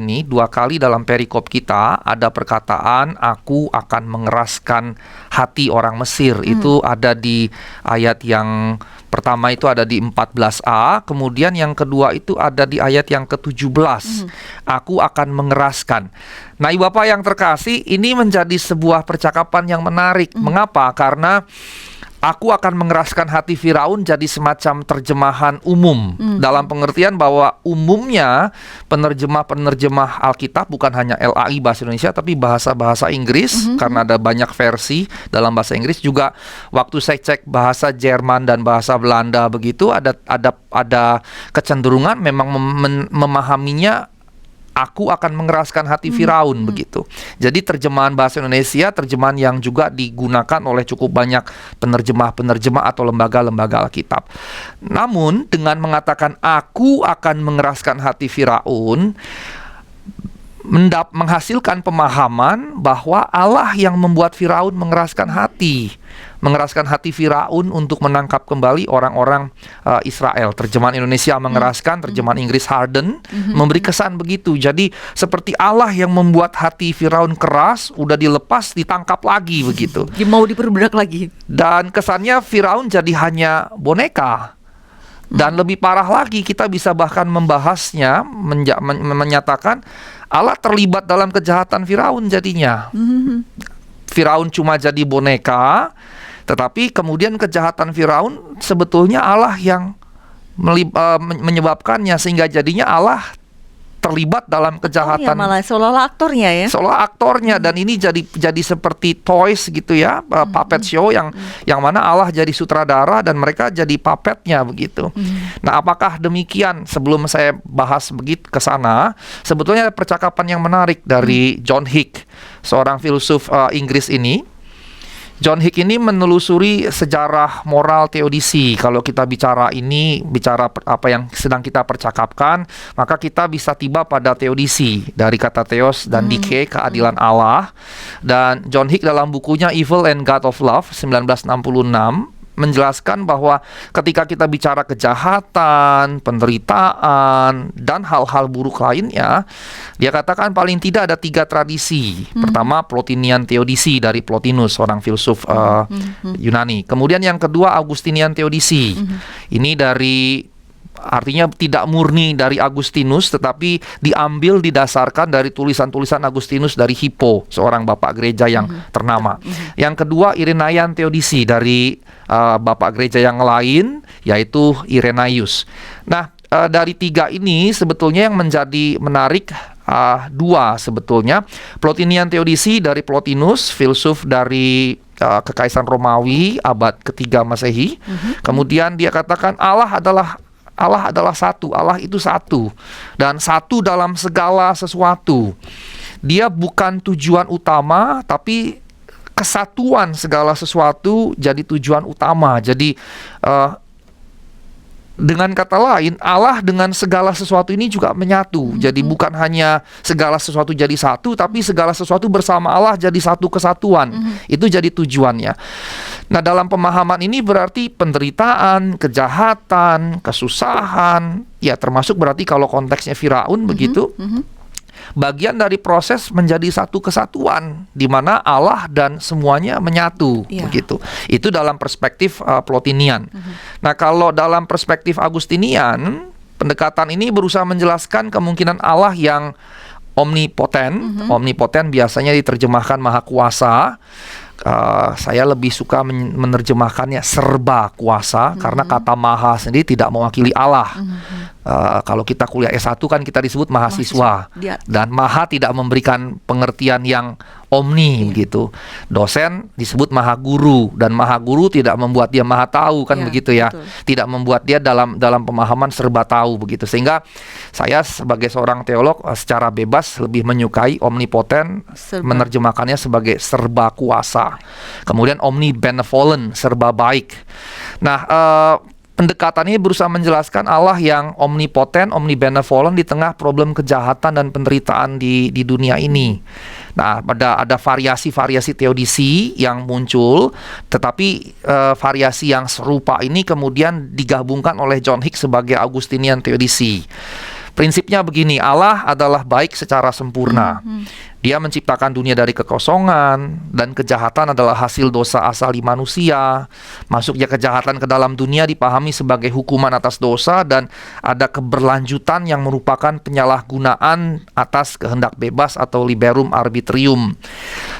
ada perkataan aku akan mengeraskan hati orang Mesir. Itu ada di ayat yang pertama, itu ada di 14a. Kemudian yang kedua itu ada di ayat yang ke-17. Aku akan mengeraskan. Nah, Ibu Bapak yang terkasih, ini menjadi sebuah percakapan yang menarik. Mengapa? Karena aku akan mengeraskan hati Firaun jadi semacam terjemahan umum, dalam pengertian bahwa umumnya penerjemah-penerjemah Alkitab, bukan hanya LAI bahasa Indonesia, tapi bahasa-bahasa Inggris, karena ada banyak versi dalam bahasa Inggris. Juga waktu saya cek bahasa Jerman dan bahasa Belanda begitu, ada kecenderungan memang memahaminya aku akan mengeraskan hati Firaun begitu. Jadi terjemahan bahasa Indonesia, terjemahan yang juga digunakan oleh cukup banyak penerjemah-penerjemah atau lembaga-lembaga Alkitab. Namun dengan mengatakan aku akan mengeraskan hati Firaun, menghasilkan pemahaman bahwa Allah yang membuat Firaun mengeraskan hati Firaun untuk menangkap kembali orang-orang Israel. Terjemahan Indonesia mengeraskan, terjemahan Inggris harden, memberi kesan begitu. Jadi seperti Allah yang membuat hati Firaun keras, udah dilepas, ditangkap lagi begitu. Mau diperbudak lagi. Dan kesannya Firaun jadi hanya boneka. Dan lebih parah lagi, kita bisa bahkan membahasnya, menyatakan Allah terlibat dalam kejahatan Firaun jadinya. Firaun cuma jadi boneka, tetapi kemudian kejahatan Firaun sebetulnya Allah yang menyebabkannya, sehingga jadinya Allah terlibat dalam kejahatan. Malah seolah-olah aktornya ya. Seolah aktornya, dan ini jadi seperti toys gitu ya, puppet show yang mana Allah jadi sutradara dan mereka jadi puppetnya begitu. Nah, apakah demikian? Sebelum saya bahas begitu ke sana, sebetulnya ada percakapan yang menarik dari John Hick, seorang filsuf Inggris ini. John Hick ini menelusuri sejarah moral teodisi. Kalau kita bicara apa yang sedang kita percakapkan, maka kita bisa tiba pada teodisi, dari kata theos dan dike, keadilan Allah. Dan John Hick dalam bukunya Evil and God of Love 1966 menjelaskan bahwa ketika kita bicara kejahatan, penderitaan, dan hal-hal buruk lainnya, dia katakan paling tidak ada 3 tradisi. Pertama, Plotinian teodisi dari Plotinus, seorang filsuf Yunani. Kemudian yang kedua, Augustinian teodisi. Ini artinya tidak murni dari Agustinus, tetapi diambil, didasarkan dari tulisan-tulisan Agustinus dari Hippo, seorang bapak gereja yang ternama. Yang kedua, Irenaian teodisi dari bapak gereja yang lain, yaitu Irenaius. Nah, dari 3 ini sebetulnya yang menjadi menarik 2 sebetulnya. Plotinian teodisi dari Plotinus, filsuf dari Kekaisaran Romawi abad ke-3 Masehi. Kemudian dia katakan Allah adalah satu, Allah itu satu, dan satu dalam segala sesuatu. Dia bukan tujuan utama, tapi kesatuan segala sesuatu jadi tujuan utama. Jadi dengan kata lain, Allah dengan segala sesuatu ini juga menyatu. Jadi bukan hanya segala sesuatu jadi satu, tapi segala sesuatu bersama Allah jadi satu kesatuan. Itu jadi tujuannya. Nah, dalam pemahaman ini berarti penderitaan, kejahatan, kesusahan, ya termasuk berarti kalau konteksnya Firaun begitu, bagian dari proses menjadi satu kesatuan, di mana Allah dan semuanya menyatu, begitu. Itu dalam perspektif Plotinian. Nah, kalau dalam perspektif Agustinian, Pendekatan ini berusaha menjelaskan kemungkinan Allah yang omnipoten. Omnipoten biasanya diterjemahkan maha kuasa. Saya lebih suka menerjemahkannya serba kuasa, karena kata maha sendiri tidak mewakili Allah. Kalau kita kuliah S1 kan kita disebut mahasiswa. Dan maha tidak memberikan pengertian yang omni gitu. Dosen disebut maha guru, dan maha guru tidak membuat dia maha tahu kan, begitu ya. Betul. Tidak membuat dia dalam pemahaman serba tahu begitu. Sehingga saya sebagai seorang teolog secara bebas lebih menyukai omnipoten, menerjemahkannya sebagai serba kuasa. Kemudian omnibenevolent, serba baik. Nah, pendekatan ini berusaha menjelaskan Allah yang omnipoten, omnibenevolent di tengah problem kejahatan dan penderitaan di dunia ini. Nah, ada variasi-variasi teodisi yang muncul, tetapi variasi yang serupa ini kemudian digabungkan oleh John Hick sebagai Augustinian teodisi. Prinsipnya begini, Allah adalah baik secara sempurna. Dia menciptakan dunia dari kekosongan, dan kejahatan adalah hasil dosa asali manusia. Masuknya kejahatan ke dalam dunia dipahami sebagai hukuman atas dosa, dan ada keberlanjutan yang merupakan penyalahgunaan atas kehendak bebas atau liberum arbitrium.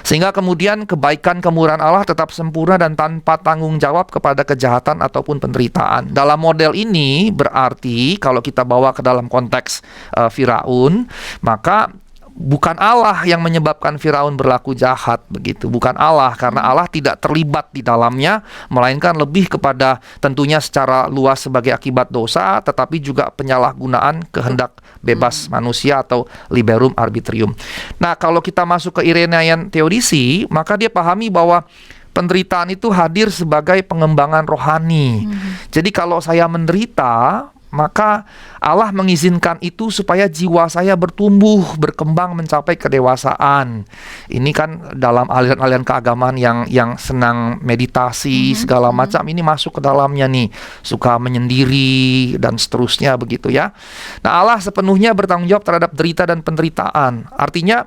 Sehingga kemudian kebaikan kemurahan Allah tetap sempurna dan tanpa tanggung jawab kepada kejahatan ataupun penderitaan. Dalam model ini berarti kalau kita bawa ke dalam konteks Firaun, maka bukan Allah yang menyebabkan Firaun berlaku jahat begitu, bukan Allah, karena Allah tidak terlibat di dalamnya, melainkan lebih kepada tentunya secara luas sebagai akibat dosa, tetapi juga penyalahgunaan kehendak bebas manusia atau liberum arbitrium. Nah, kalau kita masuk ke Irenaean teodisi, maka dia pahami bahwa penderitaan itu hadir sebagai pengembangan rohani. Jadi kalau saya menderita, maka Allah mengizinkan itu supaya jiwa saya bertumbuh, berkembang mencapai kedewasaan. Ini kan dalam aliran-aliran keagamaan yang senang meditasi segala macam, ini masuk ke dalamnya nih, suka menyendiri dan seterusnya begitu ya. Nah, Allah sepenuhnya bertanggung jawab terhadap derita dan penderitaan. Artinya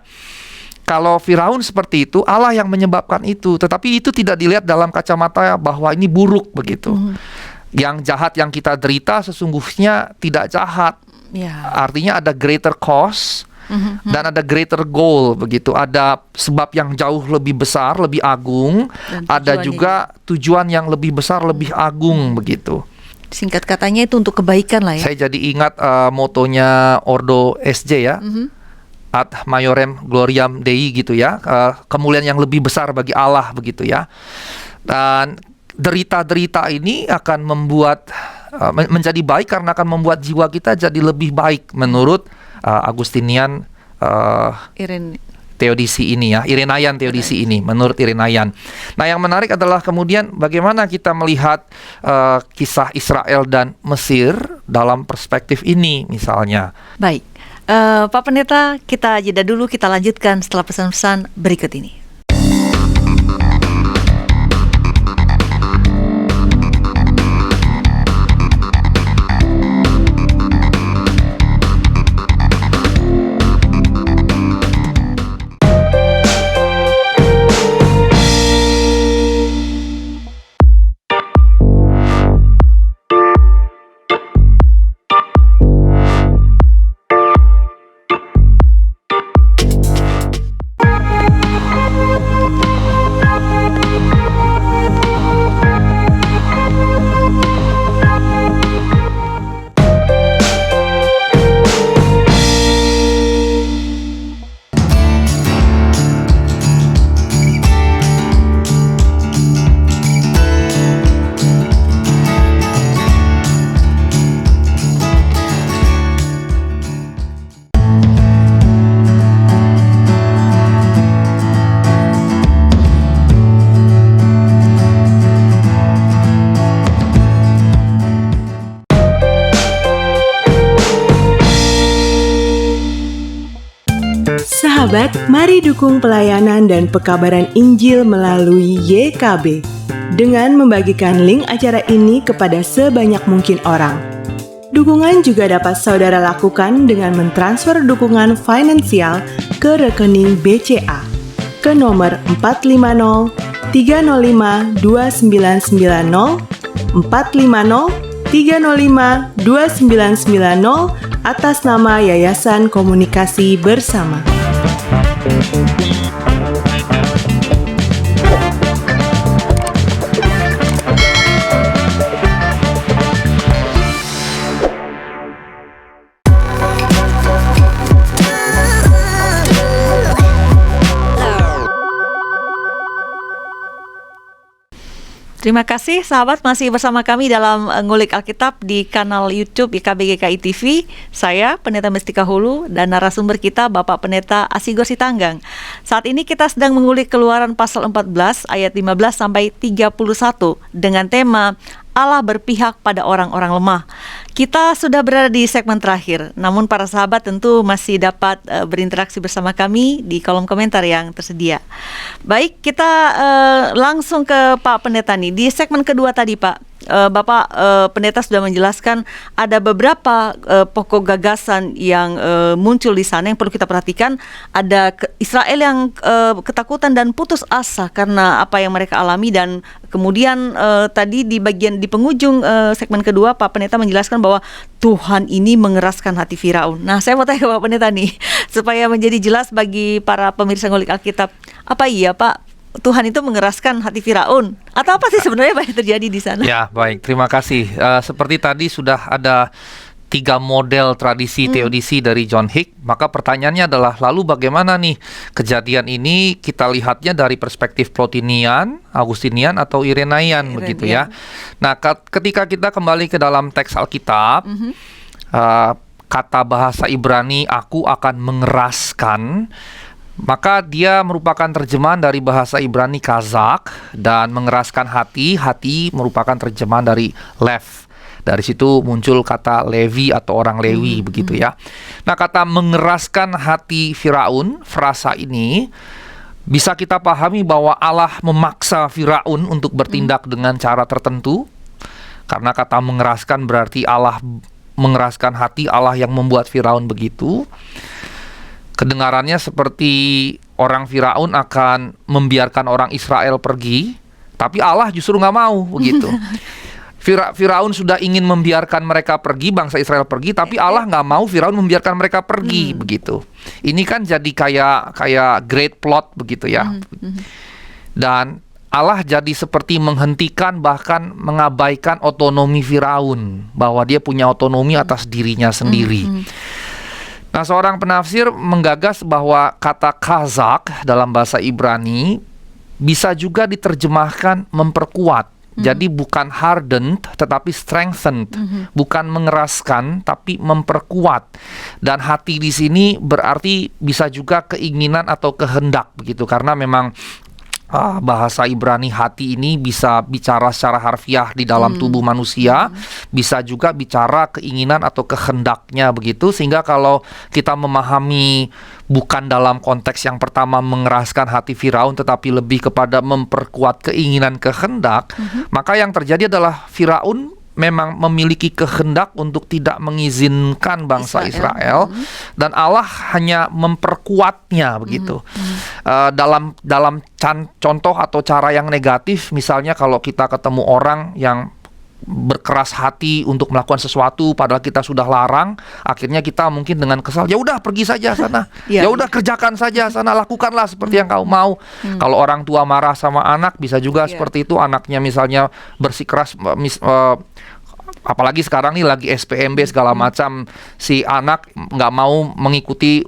kalau Firaun seperti itu, Allah yang menyebabkan itu, tetapi itu tidak dilihat dalam kacamata bahwa ini buruk begitu. Yang jahat yang kita derita sesungguhnya tidak jahat. Artinya ada greater cause dan ada greater goal begitu. Ada sebab yang jauh lebih besar, lebih agung. Ada juga tujuan yang lebih besar, lebih agung begitu. Singkat katanya itu untuk kebaikan lah ya. Saya jadi ingat motonya Ordo SJ ya. Ad maiorem gloriam Dei gitu ya. Kemuliaan yang lebih besar bagi Allah begitu ya. Dan derita-derita ini akan membuat menjadi baik karena akan membuat jiwa kita jadi lebih baik menurut Augustinian teodisi ini ya, Irenaean teodisi ini, menurut Irenaean. Nah, yang menarik adalah kemudian bagaimana kita melihat kisah Israel dan Mesir dalam perspektif ini misalnya. Baik, Pak Pendeta, kita jeda dulu, kita lanjutkan setelah pesan-pesan berikut ini. Sahabat, mari dukung pelayanan dan pekabaran Injil melalui YKB dengan membagikan link acara ini kepada sebanyak mungkin orang. Dukungan juga dapat saudara lakukan dengan mentransfer dukungan finansial ke rekening BCA ke nomor 450 305 2990 450 305 2990 atas nama Yayasan Komunikasi Bersama. Terima kasih sahabat, masih bersama kami dalam Ngulik Alkitab di kanal YouTube YKB GKI TV. Saya Pendeta Mestika Hulu dan narasumber kita Bapak Pendeta Asigor Sitanggang. Saat ini kita sedang mengulik Keluaran pasal 14 ayat 15 sampai 31 dengan tema Allah berpihak pada orang-orang lemah. Kita sudah berada di segmen terakhir, namun para sahabat tentu masih dapat berinteraksi bersama kami di kolom komentar yang tersedia. Baik, kita langsung ke Pak Pendeta nih. Di segmen kedua tadi Pak, Bapak Pendeta sudah menjelaskan ada beberapa pokok gagasan yang muncul di sana yang perlu kita perhatikan. Ada Israel yang ketakutan dan putus asa karena apa yang mereka alami, dan kemudian tadi di penghujung segmen kedua Pak Pendeta menjelaskan bahwa Tuhan ini mengeraskan hati Firaun. Nah, saya mau tanya ke Pak Pendeta nih supaya menjadi jelas bagi para pemirsa Ngulik Alkitab, apa iya Pak Tuhan itu mengeraskan hati Firaun? Atau apa sih sebenarnya yang terjadi di sana? Ya, baik. Terima kasih. Seperti tadi sudah ada 3 model tradisi teodisi dari John Hick. Maka pertanyaannya adalah, lalu bagaimana nih kejadian ini kita lihatnya dari perspektif Plotinian, Augustinian, atau Irenaian, begitu ya. Nah, ketika kita kembali ke dalam teks Alkitab, kata bahasa Ibrani, aku akan mengeraskan, maka dia merupakan terjemahan dari bahasa Ibrani kazak, dan mengeraskan hati merupakan terjemahan dari lev. Dari situ muncul kata Levi atau orang Lewi, begitu ya. Nah, kata mengeraskan hati Firaun, frasa ini bisa kita pahami bahwa Allah memaksa Firaun untuk bertindak dengan cara tertentu. Karena kata mengeraskan berarti Allah mengeraskan hati, Allah yang membuat Firaun begitu. Kedengarannya seperti orang Firaun akan membiarkan orang Israel pergi, tapi Allah justru nggak mau begitu. Firaun sudah ingin membiarkan mereka pergi, bangsa Israel pergi, tapi Allah nggak mau Firaun membiarkan mereka pergi, begitu. Ini kan jadi kayak great plot begitu ya. Dan Allah jadi seperti menghentikan, bahkan mengabaikan otonomi Firaun, bahwa dia punya otonomi atas dirinya sendiri. Nah, seorang penafsir menggagas bahwa kata kazak dalam bahasa Ibrani bisa juga diterjemahkan memperkuat. Jadi bukan hardened tetapi strengthened, bukan mengeraskan tapi memperkuat. Dan hati di sini berarti bisa juga keinginan atau kehendak begitu, karena memang bahasa Ibrani hati ini bisa bicara secara harfiah di dalam tubuh manusia, bisa juga bicara keinginan atau kehendaknya begitu. Sehingga kalau kita memahami bukan dalam konteks yang pertama mengeraskan hati Firaun, tetapi lebih kepada memperkuat keinginan kehendak, maka yang terjadi adalah Firaun memang memiliki kehendak untuk tidak mengizinkan bangsa Israel, dan Allah hanya memperkuatnya begitu. Dalam contoh atau cara yang negatif, misalnya kalau kita ketemu orang yang berkeras hati untuk melakukan sesuatu padahal kita sudah larang, akhirnya kita mungkin dengan kesal, ya udah pergi saja sana, ya udah kerjakan saja sana, lakukanlah seperti yang kau mau. Kalau orang tua marah sama anak, bisa juga seperti itu. Anaknya misalnya bersikeras, apalagi sekarang nih lagi SPMB segala macam, si anak nggak mau mengikuti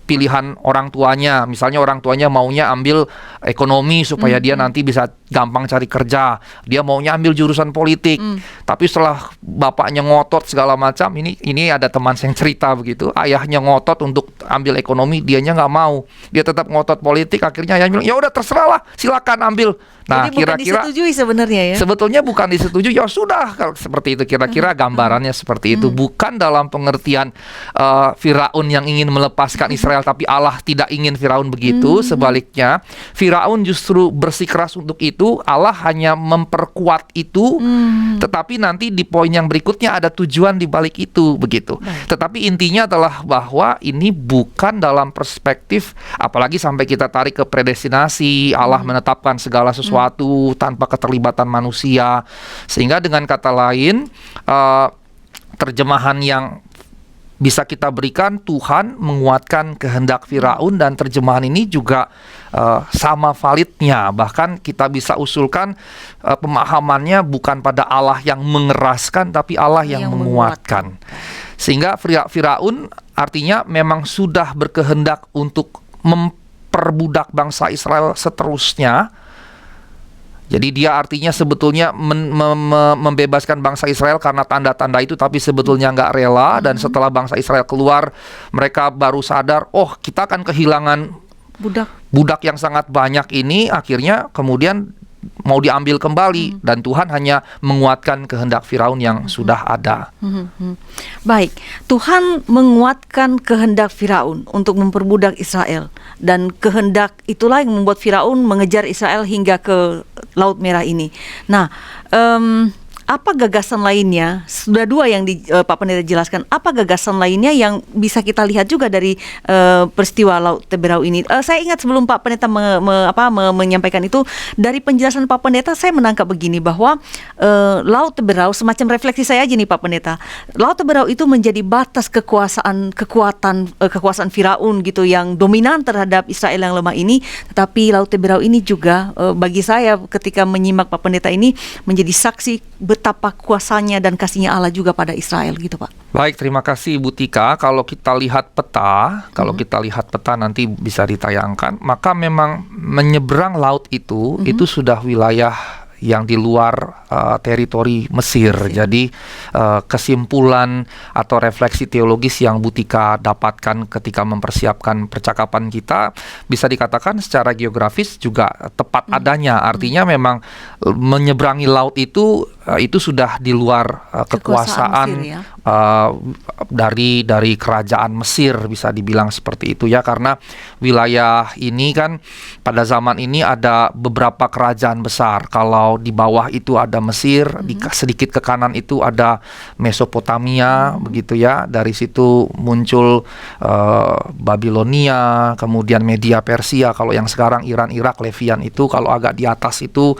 pilihan orang tuanya. Misalnya orang tuanya maunya ambil ekonomi supaya dia nanti bisa gampang cari kerja. Dia maunya ambil jurusan politik. Tapi setelah bapaknya ngotot segala macam, ini ada teman saya yang cerita begitu. Ayahnya ngotot untuk ambil ekonomi, dianya nggak mau. Dia tetap ngotot politik. Akhirnya ayahnya bilang, ya udah terserah lah, silakan ambil. Nah, jadi bukan disetujui sebenarnya ya? Sebetulnya bukan disetujui, ya sudah, seperti itu kira-kira gambarannya seperti itu. Bukan dalam pengertian Firaun yang ingin melepaskan Israel Israel, tapi Allah tidak ingin Firaun begitu. Sebaliknya, Firaun justru bersikeras untuk itu, Allah hanya memperkuat itu. Tetapi nanti di poin yang berikutnya ada tujuan di balik itu, begitu. Tetapi intinya adalah bahwa ini bukan dalam perspektif, apalagi sampai kita tarik ke predestinasi, Allah menetapkan segala sesuatu tanpa keterlibatan manusia. Sehingga dengan kata lain, terjemahan yang bisa kita berikan, Tuhan menguatkan kehendak Firaun, dan terjemahan ini juga sama validnya. Bahkan kita bisa usulkan pemahamannya bukan pada Allah yang mengeraskan, tapi Allah yang menguatkan. Sehingga Firaun artinya memang sudah berkehendak untuk memperbudak bangsa Israel seterusnya. Jadi dia artinya sebetulnya membebaskan bangsa Israel karena tanda-tanda itu, tapi sebetulnya nggak rela. Dan setelah bangsa Israel keluar, mereka baru sadar, oh kita akan kehilangan budak yang sangat banyak ini. Akhirnya kemudian mau diambil kembali, dan Tuhan hanya menguatkan kehendak Firaun yang sudah ada. Baik, Tuhan menguatkan kehendak Firaun untuk memperbudak Israel, dan kehendak itulah yang membuat Firaun mengejar Israel hingga ke Laut Merah ini. Nah, apa gagasan lainnya? Sudah dua yang Pak Pendeta jelaskan. Apa gagasan lainnya yang bisa kita lihat juga dari peristiwa Laut Teberau ini? Saya ingat sebelum Pak Pendeta menyampaikan itu, dari penjelasan Pak Pendeta saya menangkap begini, bahwa Laut Teberau semacam refleksi saya aja nih Pak Pendeta. Laut Teberau itu menjadi batas kekuasaan Firaun gitu, yang dominan terhadap Israel yang lemah ini. Tetapi Laut Teberau ini juga bagi saya ketika menyimak Pak Pendeta ini menjadi saksi betapa kuasanya dan kasihnya Allah juga pada Israel gitu Pak. Baik, terima kasih Ibu Tika. Kalau kita lihat peta, nanti bisa ditayangkan, maka memang menyeberang laut itu sudah wilayah yang di luar teritori Mesir. Jadi kesimpulan atau refleksi teologis yang Bu Tika dapatkan ketika mempersiapkan percakapan kita bisa dikatakan secara geografis juga tepat adanya. Artinya memang menyeberangi laut itu sudah di luar kekuasaan Mesir, dari kerajaan Mesir, bisa dibilang seperti itu ya, karena wilayah ini kan pada zaman ini ada beberapa kerajaan besar. Kalau di bawah itu ada Mesir, sedikit ke kanan itu ada Mesopotamia, begitu ya. Dari situ muncul Babilonia, kemudian Media Persia. Kalau yang sekarang Iran, Irak, Levian itu, kalau agak di atas itu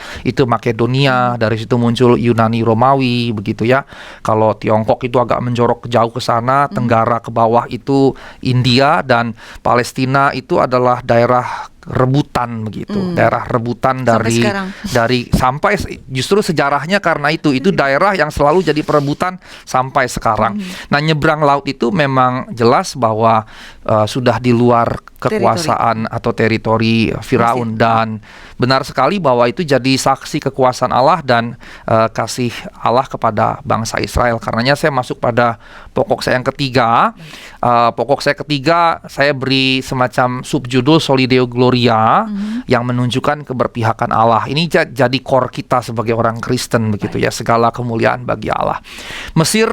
Makedonia. Dari situ muncul Yunani, Romawi, begitu ya. Kalau Tiongkok itu agak menjorok jauh ke sana, Tenggara ke bawah itu India, dan Palestina itu adalah daerah rebutan begitu, daerah rebutan sampai justru sejarahnya karena itu daerah yang selalu jadi perebutan sampai sekarang. Nah, nyebrang laut itu memang jelas bahwa sudah di luar kekuasaan atau teritori Firaun, dan benar sekali bahwa itu jadi saksi kekuasaan Allah dan kasih Allah kepada bangsa Israel. Karenanya saya masuk pada pokok saya yang ketiga. Pokok saya ketiga, saya beri semacam subjudul Soli Deo Gloria, yang menunjukkan keberpihakan Allah. Ini jadi core kita sebagai orang Kristen begitu ya, segala kemuliaan bagi Allah. Mesir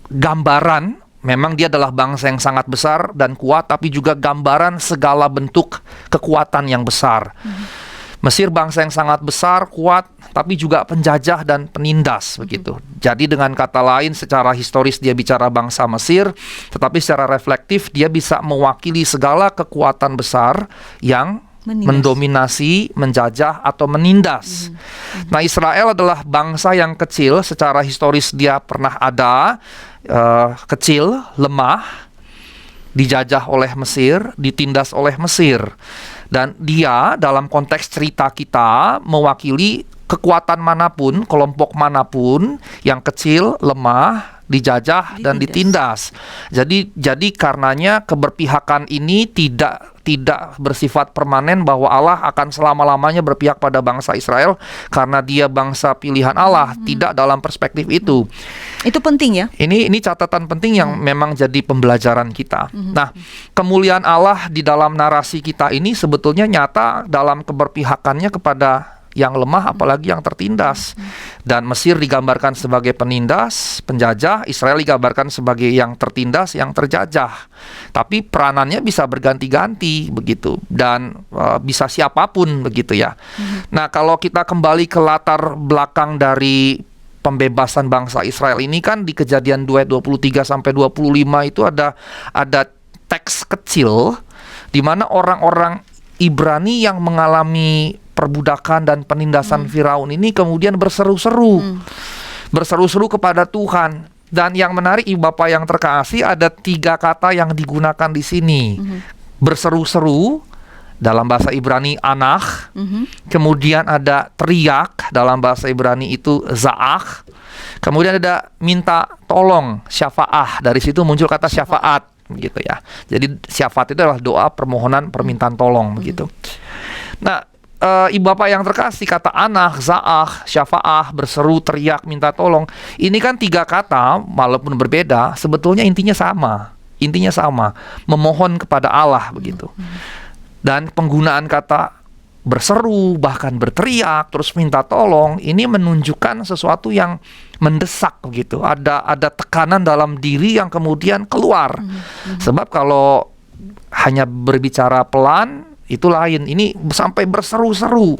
gambaran, memang dia adalah bangsa yang sangat besar dan kuat, tapi juga gambaran segala bentuk kekuatan yang besar. Mesir bangsa yang sangat besar, kuat, tapi juga penjajah dan penindas begitu. Jadi dengan kata lain, secara historis dia bicara bangsa Mesir, tetapi secara reflektif dia bisa mewakili segala kekuatan besar yang mendominasi, menjajah atau menindas. Nah, Israel adalah bangsa yang kecil, secara historis dia pernah ada, kecil, lemah, dijajah oleh Mesir, ditindas oleh Mesir. Dan dia dalam konteks cerita kita mewakili kekuatan manapun, kelompok manapun yang kecil, lemah, dijajah dan ditindas. Jadi karenanya keberpihakan ini tidak bersifat permanen, bahwa Allah akan selama-lamanya berpihak pada bangsa Israel karena dia bangsa pilihan Allah. Tidak dalam perspektif itu. Itu penting ya. Ini catatan penting yang memang jadi pembelajaran kita. Nah, kemuliaan Allah di dalam narasi kita ini sebetulnya nyata dalam keberpihakannya kepada yang lemah, apalagi yang tertindas. Dan Mesir digambarkan sebagai penindas, penjajah, Israel digambarkan sebagai yang tertindas, yang terjajah. Tapi peranannya bisa berganti-ganti begitu, dan bisa siapapun begitu ya. Nah, kalau kita kembali ke latar belakang dari pembebasan bangsa Israel ini kan di Kejadian 2 ayat 23 sampai 25 itu ada teks kecil di mana orang-orang Ibrani yang mengalami perbudakan dan penindasan Firaun ini kemudian berseru-seru kepada Tuhan. Dan yang menarik, Ibu Bapak yang terkasih, ada 3 kata yang digunakan di sini. Berseru-seru dalam bahasa Ibrani anach, kemudian ada teriak dalam bahasa Ibrani itu za'ach, kemudian ada minta tolong, syafa'ah. Dari situ muncul kata syafaat begitu ya. Jadi syafaat itu adalah doa permohonan permintaan tolong begitu. Nah, Ibu Bapak yang terkasih, kata anach, za'ach, syafa'ah, berseru, teriak, minta tolong, ini kan 3 kata walaupun berbeda sebetulnya intinya sama, memohon kepada Allah begitu. Dan penggunaan kata berseru, bahkan berteriak, terus minta tolong, ini menunjukkan sesuatu yang mendesak gitu. Ada tekanan dalam diri yang kemudian keluar. Sebab kalau hanya berbicara pelan itu lain. Ini sampai berseru-seru,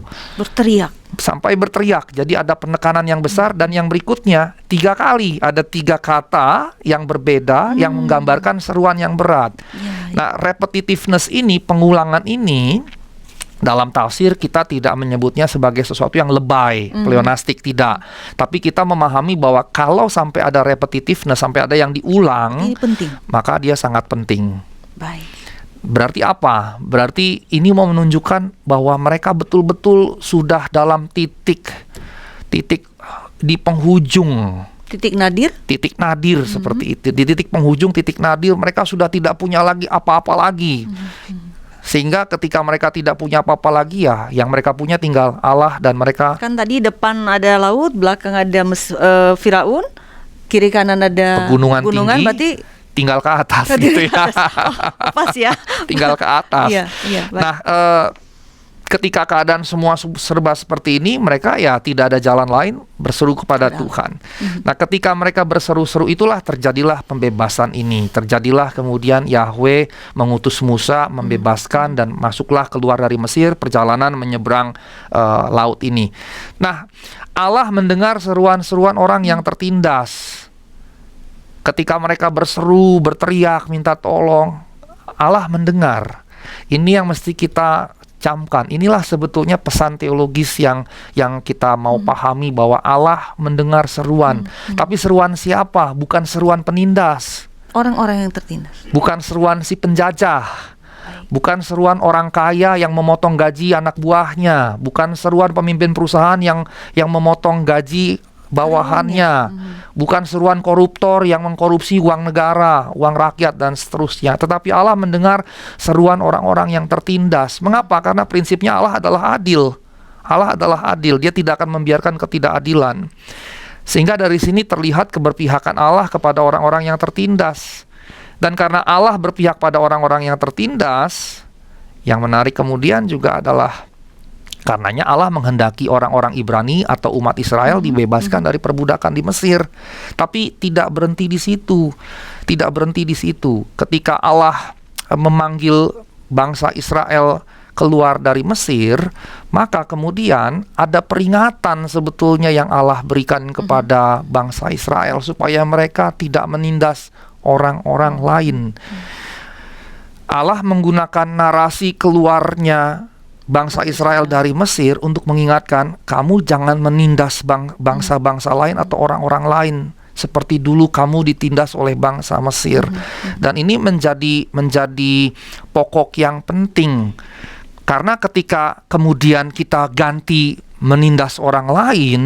sampai berteriak. Jadi ada penekanan yang besar. Dan yang berikutnya 3 kali ada 3 kata yang berbeda yang menggambarkan seruan yang berat. Nah, repetitiveness ini, pengulangan ini, dalam tafsir kita tidak menyebutnya sebagai sesuatu yang lebay, pleonastik, tidak. Tapi kita memahami bahwa kalau sampai ada repetitiveness, sampai ada yang diulang, ini penting. maka dia sangat penting. Baik. Berarti apa? Berarti ini mau menunjukkan bahwa mereka betul-betul sudah dalam titik di penghujung. Titik nadir seperti itu. Di titik penghujung, titik nadir, mereka sudah tidak punya lagi apa-apa lagi. Sehingga ketika mereka tidak punya apa-apa lagi, ya yang mereka punya tinggal Allah, dan mereka kan tadi depan ada laut, belakang ada Firaun, kiri kanan ada pegunungan tinggi, berarti tinggal ke atas gitu ya. Pas ya. Tinggal ke atas. Iya, baik. Nah, ketika keadaan semua serba seperti ini, mereka ya tidak ada jalan lain berseru kepada Tuhan. Nah, ketika mereka berseru-seru itulah terjadilah pembebasan ini. Terjadilah kemudian Yahweh mengutus Musa membebaskan dan masuklah keluar dari Mesir, perjalanan menyeberang laut ini. Nah, Allah mendengar seruan-seruan orang yang tertindas. Ketika mereka berseru, berteriak, minta tolong, Allah mendengar. Ini yang mesti kita camkan. Inilah sebetulnya pesan teologis yang kita mau pahami, bahwa Allah mendengar seruan. Tapi seruan siapa? Bukan seruan penindas. Orang-orang yang tertindas. Bukan seruan si penjajah. Bukan seruan orang kaya yang memotong gaji anak buahnya. Bukan seruan pemimpin perusahaan yang memotong gaji bawahannya. Bukan seruan koruptor yang mengkorupsi uang negara, uang rakyat, dan seterusnya. Tetapi Allah mendengar seruan orang-orang yang tertindas. Mengapa? Karena prinsipnya Allah adalah adil. Allah adalah adil. Dia tidak akan membiarkan ketidakadilan. Sehingga dari sini terlihat keberpihakan Allah kepada orang-orang yang tertindas. Dan karena Allah berpihak pada orang-orang yang tertindas, yang menarik kemudian juga adalah karenanya Allah menghendaki orang-orang Ibrani atau umat Israel dibebaskan dari perbudakan di Mesir. Tapi tidak berhenti di situ. Tidak berhenti di situ. Ketika Allah memanggil bangsa Israel keluar dari Mesir, maka kemudian ada peringatan sebetulnya yang Allah berikan kepada bangsa Israel supaya mereka tidak menindas orang-orang lain. Allah menggunakan narasi keluarnya bangsa Israel dari Mesir untuk mengingatkan, kamu jangan menindas bangsa-bangsa lain atau orang-orang lain seperti dulu kamu ditindas oleh bangsa Mesir. Dan ini menjadi pokok yang penting. Karena ketika kemudian kita ganti menindas orang lain,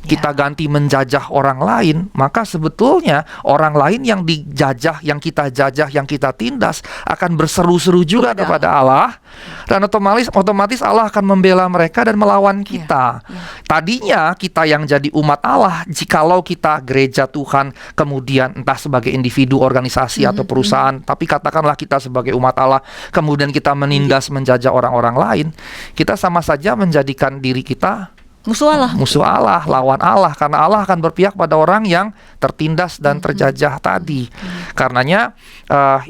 kita ganti menjajah orang lain, maka sebetulnya orang lain yang dijajah, yang kita jajah, yang kita tindas akan berseru-seru juga kepada Allah, dan otomatis Allah akan membela mereka dan melawan kita. Tadinya kita yang jadi umat Allah, jikalau kita gereja Tuhan, kemudian entah sebagai individu, organisasi atau perusahaan, tapi katakanlah kita sebagai umat Allah, kemudian kita menindas, menjajah orang-orang lain, kita sama saja menjadikan diri kita musuh Allah, lawan Allah, karena Allah akan berpihak pada orang yang tertindas dan terjajah tadi. Karenanya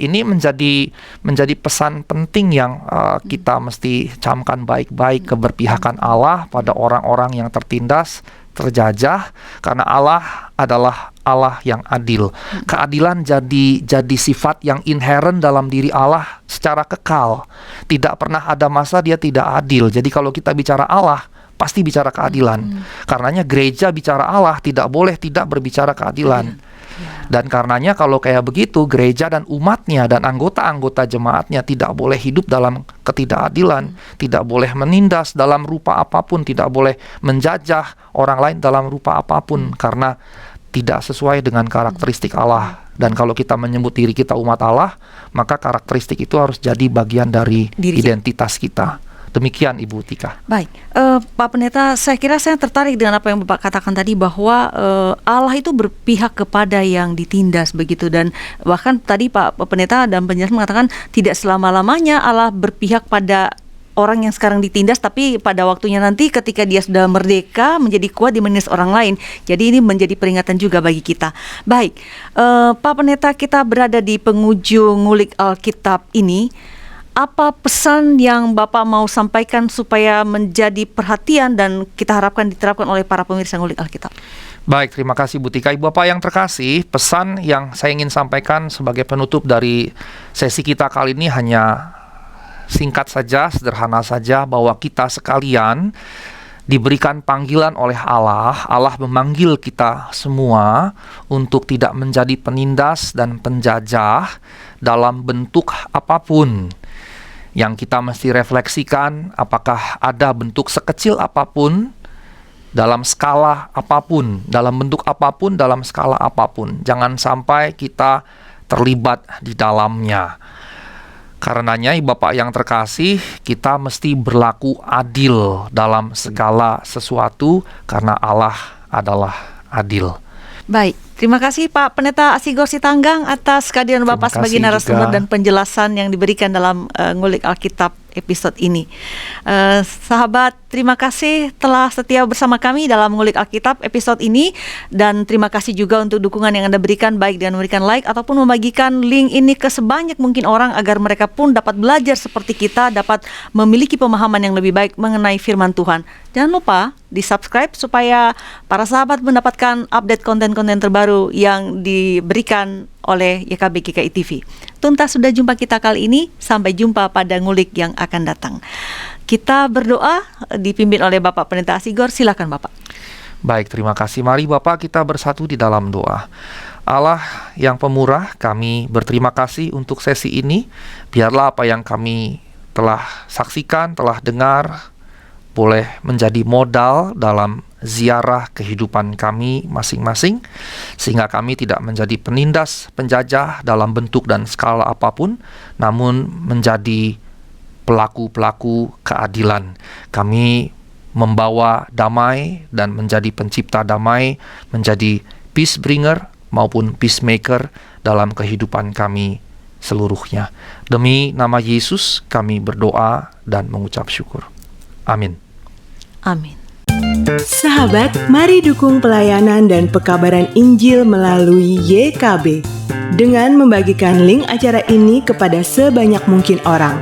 ini menjadi pesan penting yang kita mesti camkan baik-baik, keberpihakan Allah pada orang-orang yang tertindas, terjajah, karena Allah adalah Allah yang adil. Keadilan jadi sifat yang inherent dalam diri Allah secara kekal. Tidak pernah ada masa dia tidak adil. Jadi kalau kita bicara Allah, pasti bicara keadilan. Karenanya gereja bicara Allah, tidak boleh tidak berbicara keadilan. Dan karenanya kalau kayak begitu, gereja dan umatnya dan anggota-anggota jemaatnya tidak boleh hidup dalam ketidakadilan, tidak boleh menindas dalam rupa apapun, tidak boleh menjajah orang lain dalam rupa apapun, karena tidak sesuai dengan karakteristik Allah. Dan kalau kita menyebut diri kita umat Allah, maka karakteristik itu harus jadi bagian dari identitas kita. Demikian Ibu Tika. Baik, Pak Pendeta, saya kira saya tertarik dengan apa yang Bapak katakan tadi, bahwa Allah itu berpihak kepada yang ditindas begitu, dan bahkan tadi Pak Pendeta dan penjelasan mengatakan tidak selama-lamanya Allah berpihak pada orang yang sekarang ditindas, tapi pada waktunya nanti ketika dia sudah merdeka menjadi kuat di menindas orang lain. Jadi ini menjadi peringatan juga bagi kita. Baik, Pak Pendeta, kita berada di penghujung ngulik Alkitab ini. Apa pesan yang Bapak mau sampaikan supaya menjadi perhatian dan kita harapkan diterapkan oleh para pemirsa ngulik Alkitab? Baik, terima kasih Bu Tika. Ibu Bapak yang terkasih, pesan yang saya ingin sampaikan sebagai penutup dari sesi kita kali ini hanya singkat saja, sederhana saja, bahwa kita sekalian diberikan panggilan oleh Allah. Allah memanggil kita semua untuk tidak menjadi penindas dan penjajah dalam bentuk apapun. Yang kita mesti refleksikan, apakah ada bentuk sekecil apapun, dalam skala apapun, dalam bentuk apapun, dalam skala apapun. Jangan sampai kita terlibat di dalamnya. Karenanya, Bapak yang terkasih, kita mesti berlaku adil dalam segala sesuatu, karena Allah adalah adil. Baik, terima kasih Pak Pendeta Asigor Sitanggang atas kehadiran Bapak sebagai narasumber dan penjelasan yang diberikan dalam ngulik Alkitab episode ini. Sahabat, terima kasih telah setia bersama kami dalam ngulik Alkitab episode ini, dan terima kasih juga untuk dukungan yang Anda berikan, baik dengan memberikan like ataupun membagikan link ini ke sebanyak mungkin orang agar mereka pun dapat belajar seperti kita, dapat memiliki pemahaman yang lebih baik mengenai firman Tuhan. Jangan lupa di-subscribe supaya para sahabat mendapatkan update konten-konten terbaru yang diberikan oleh YKB GKI TV. Tuntas sudah jumpa kita kali ini, sampai jumpa pada ngulik yang akan datang. Kita berdoa dipimpin oleh Bapak Pendeta Asigor. Silakan Bapak. Baik, terima kasih. Mari Bapak kita bersatu di dalam doa. Allah yang pemurah, kami berterima kasih untuk sesi ini. Biarlah apa yang kami telah saksikan, telah dengar, boleh menjadi modal dalam ziarah kehidupan kami masing-masing, sehingga kami tidak menjadi penindas, penjajah dalam bentuk dan skala apapun, namun menjadi pelaku-pelaku keadilan. Kami membawa damai dan menjadi pencipta damai, menjadi peace bringer maupun peacemaker dalam kehidupan kami seluruhnya. Demi nama Yesus kami berdoa dan mengucap syukur. Amin. Amin. Sahabat, mari dukung pelayanan dan pekabaran Injil melalui YKB dengan membagikan link acara ini kepada sebanyak mungkin orang.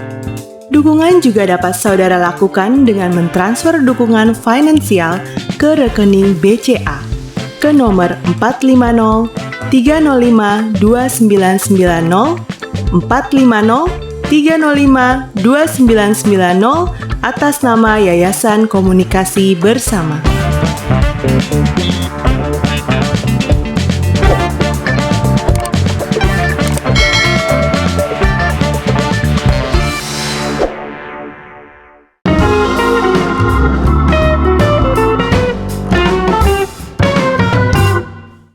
Dukungan juga dapat saudara lakukan dengan mentransfer dukungan finansial ke rekening BCA ke nomor 450 305 2990 450 305 2990 atas nama Yayasan Komunikasi Bersama.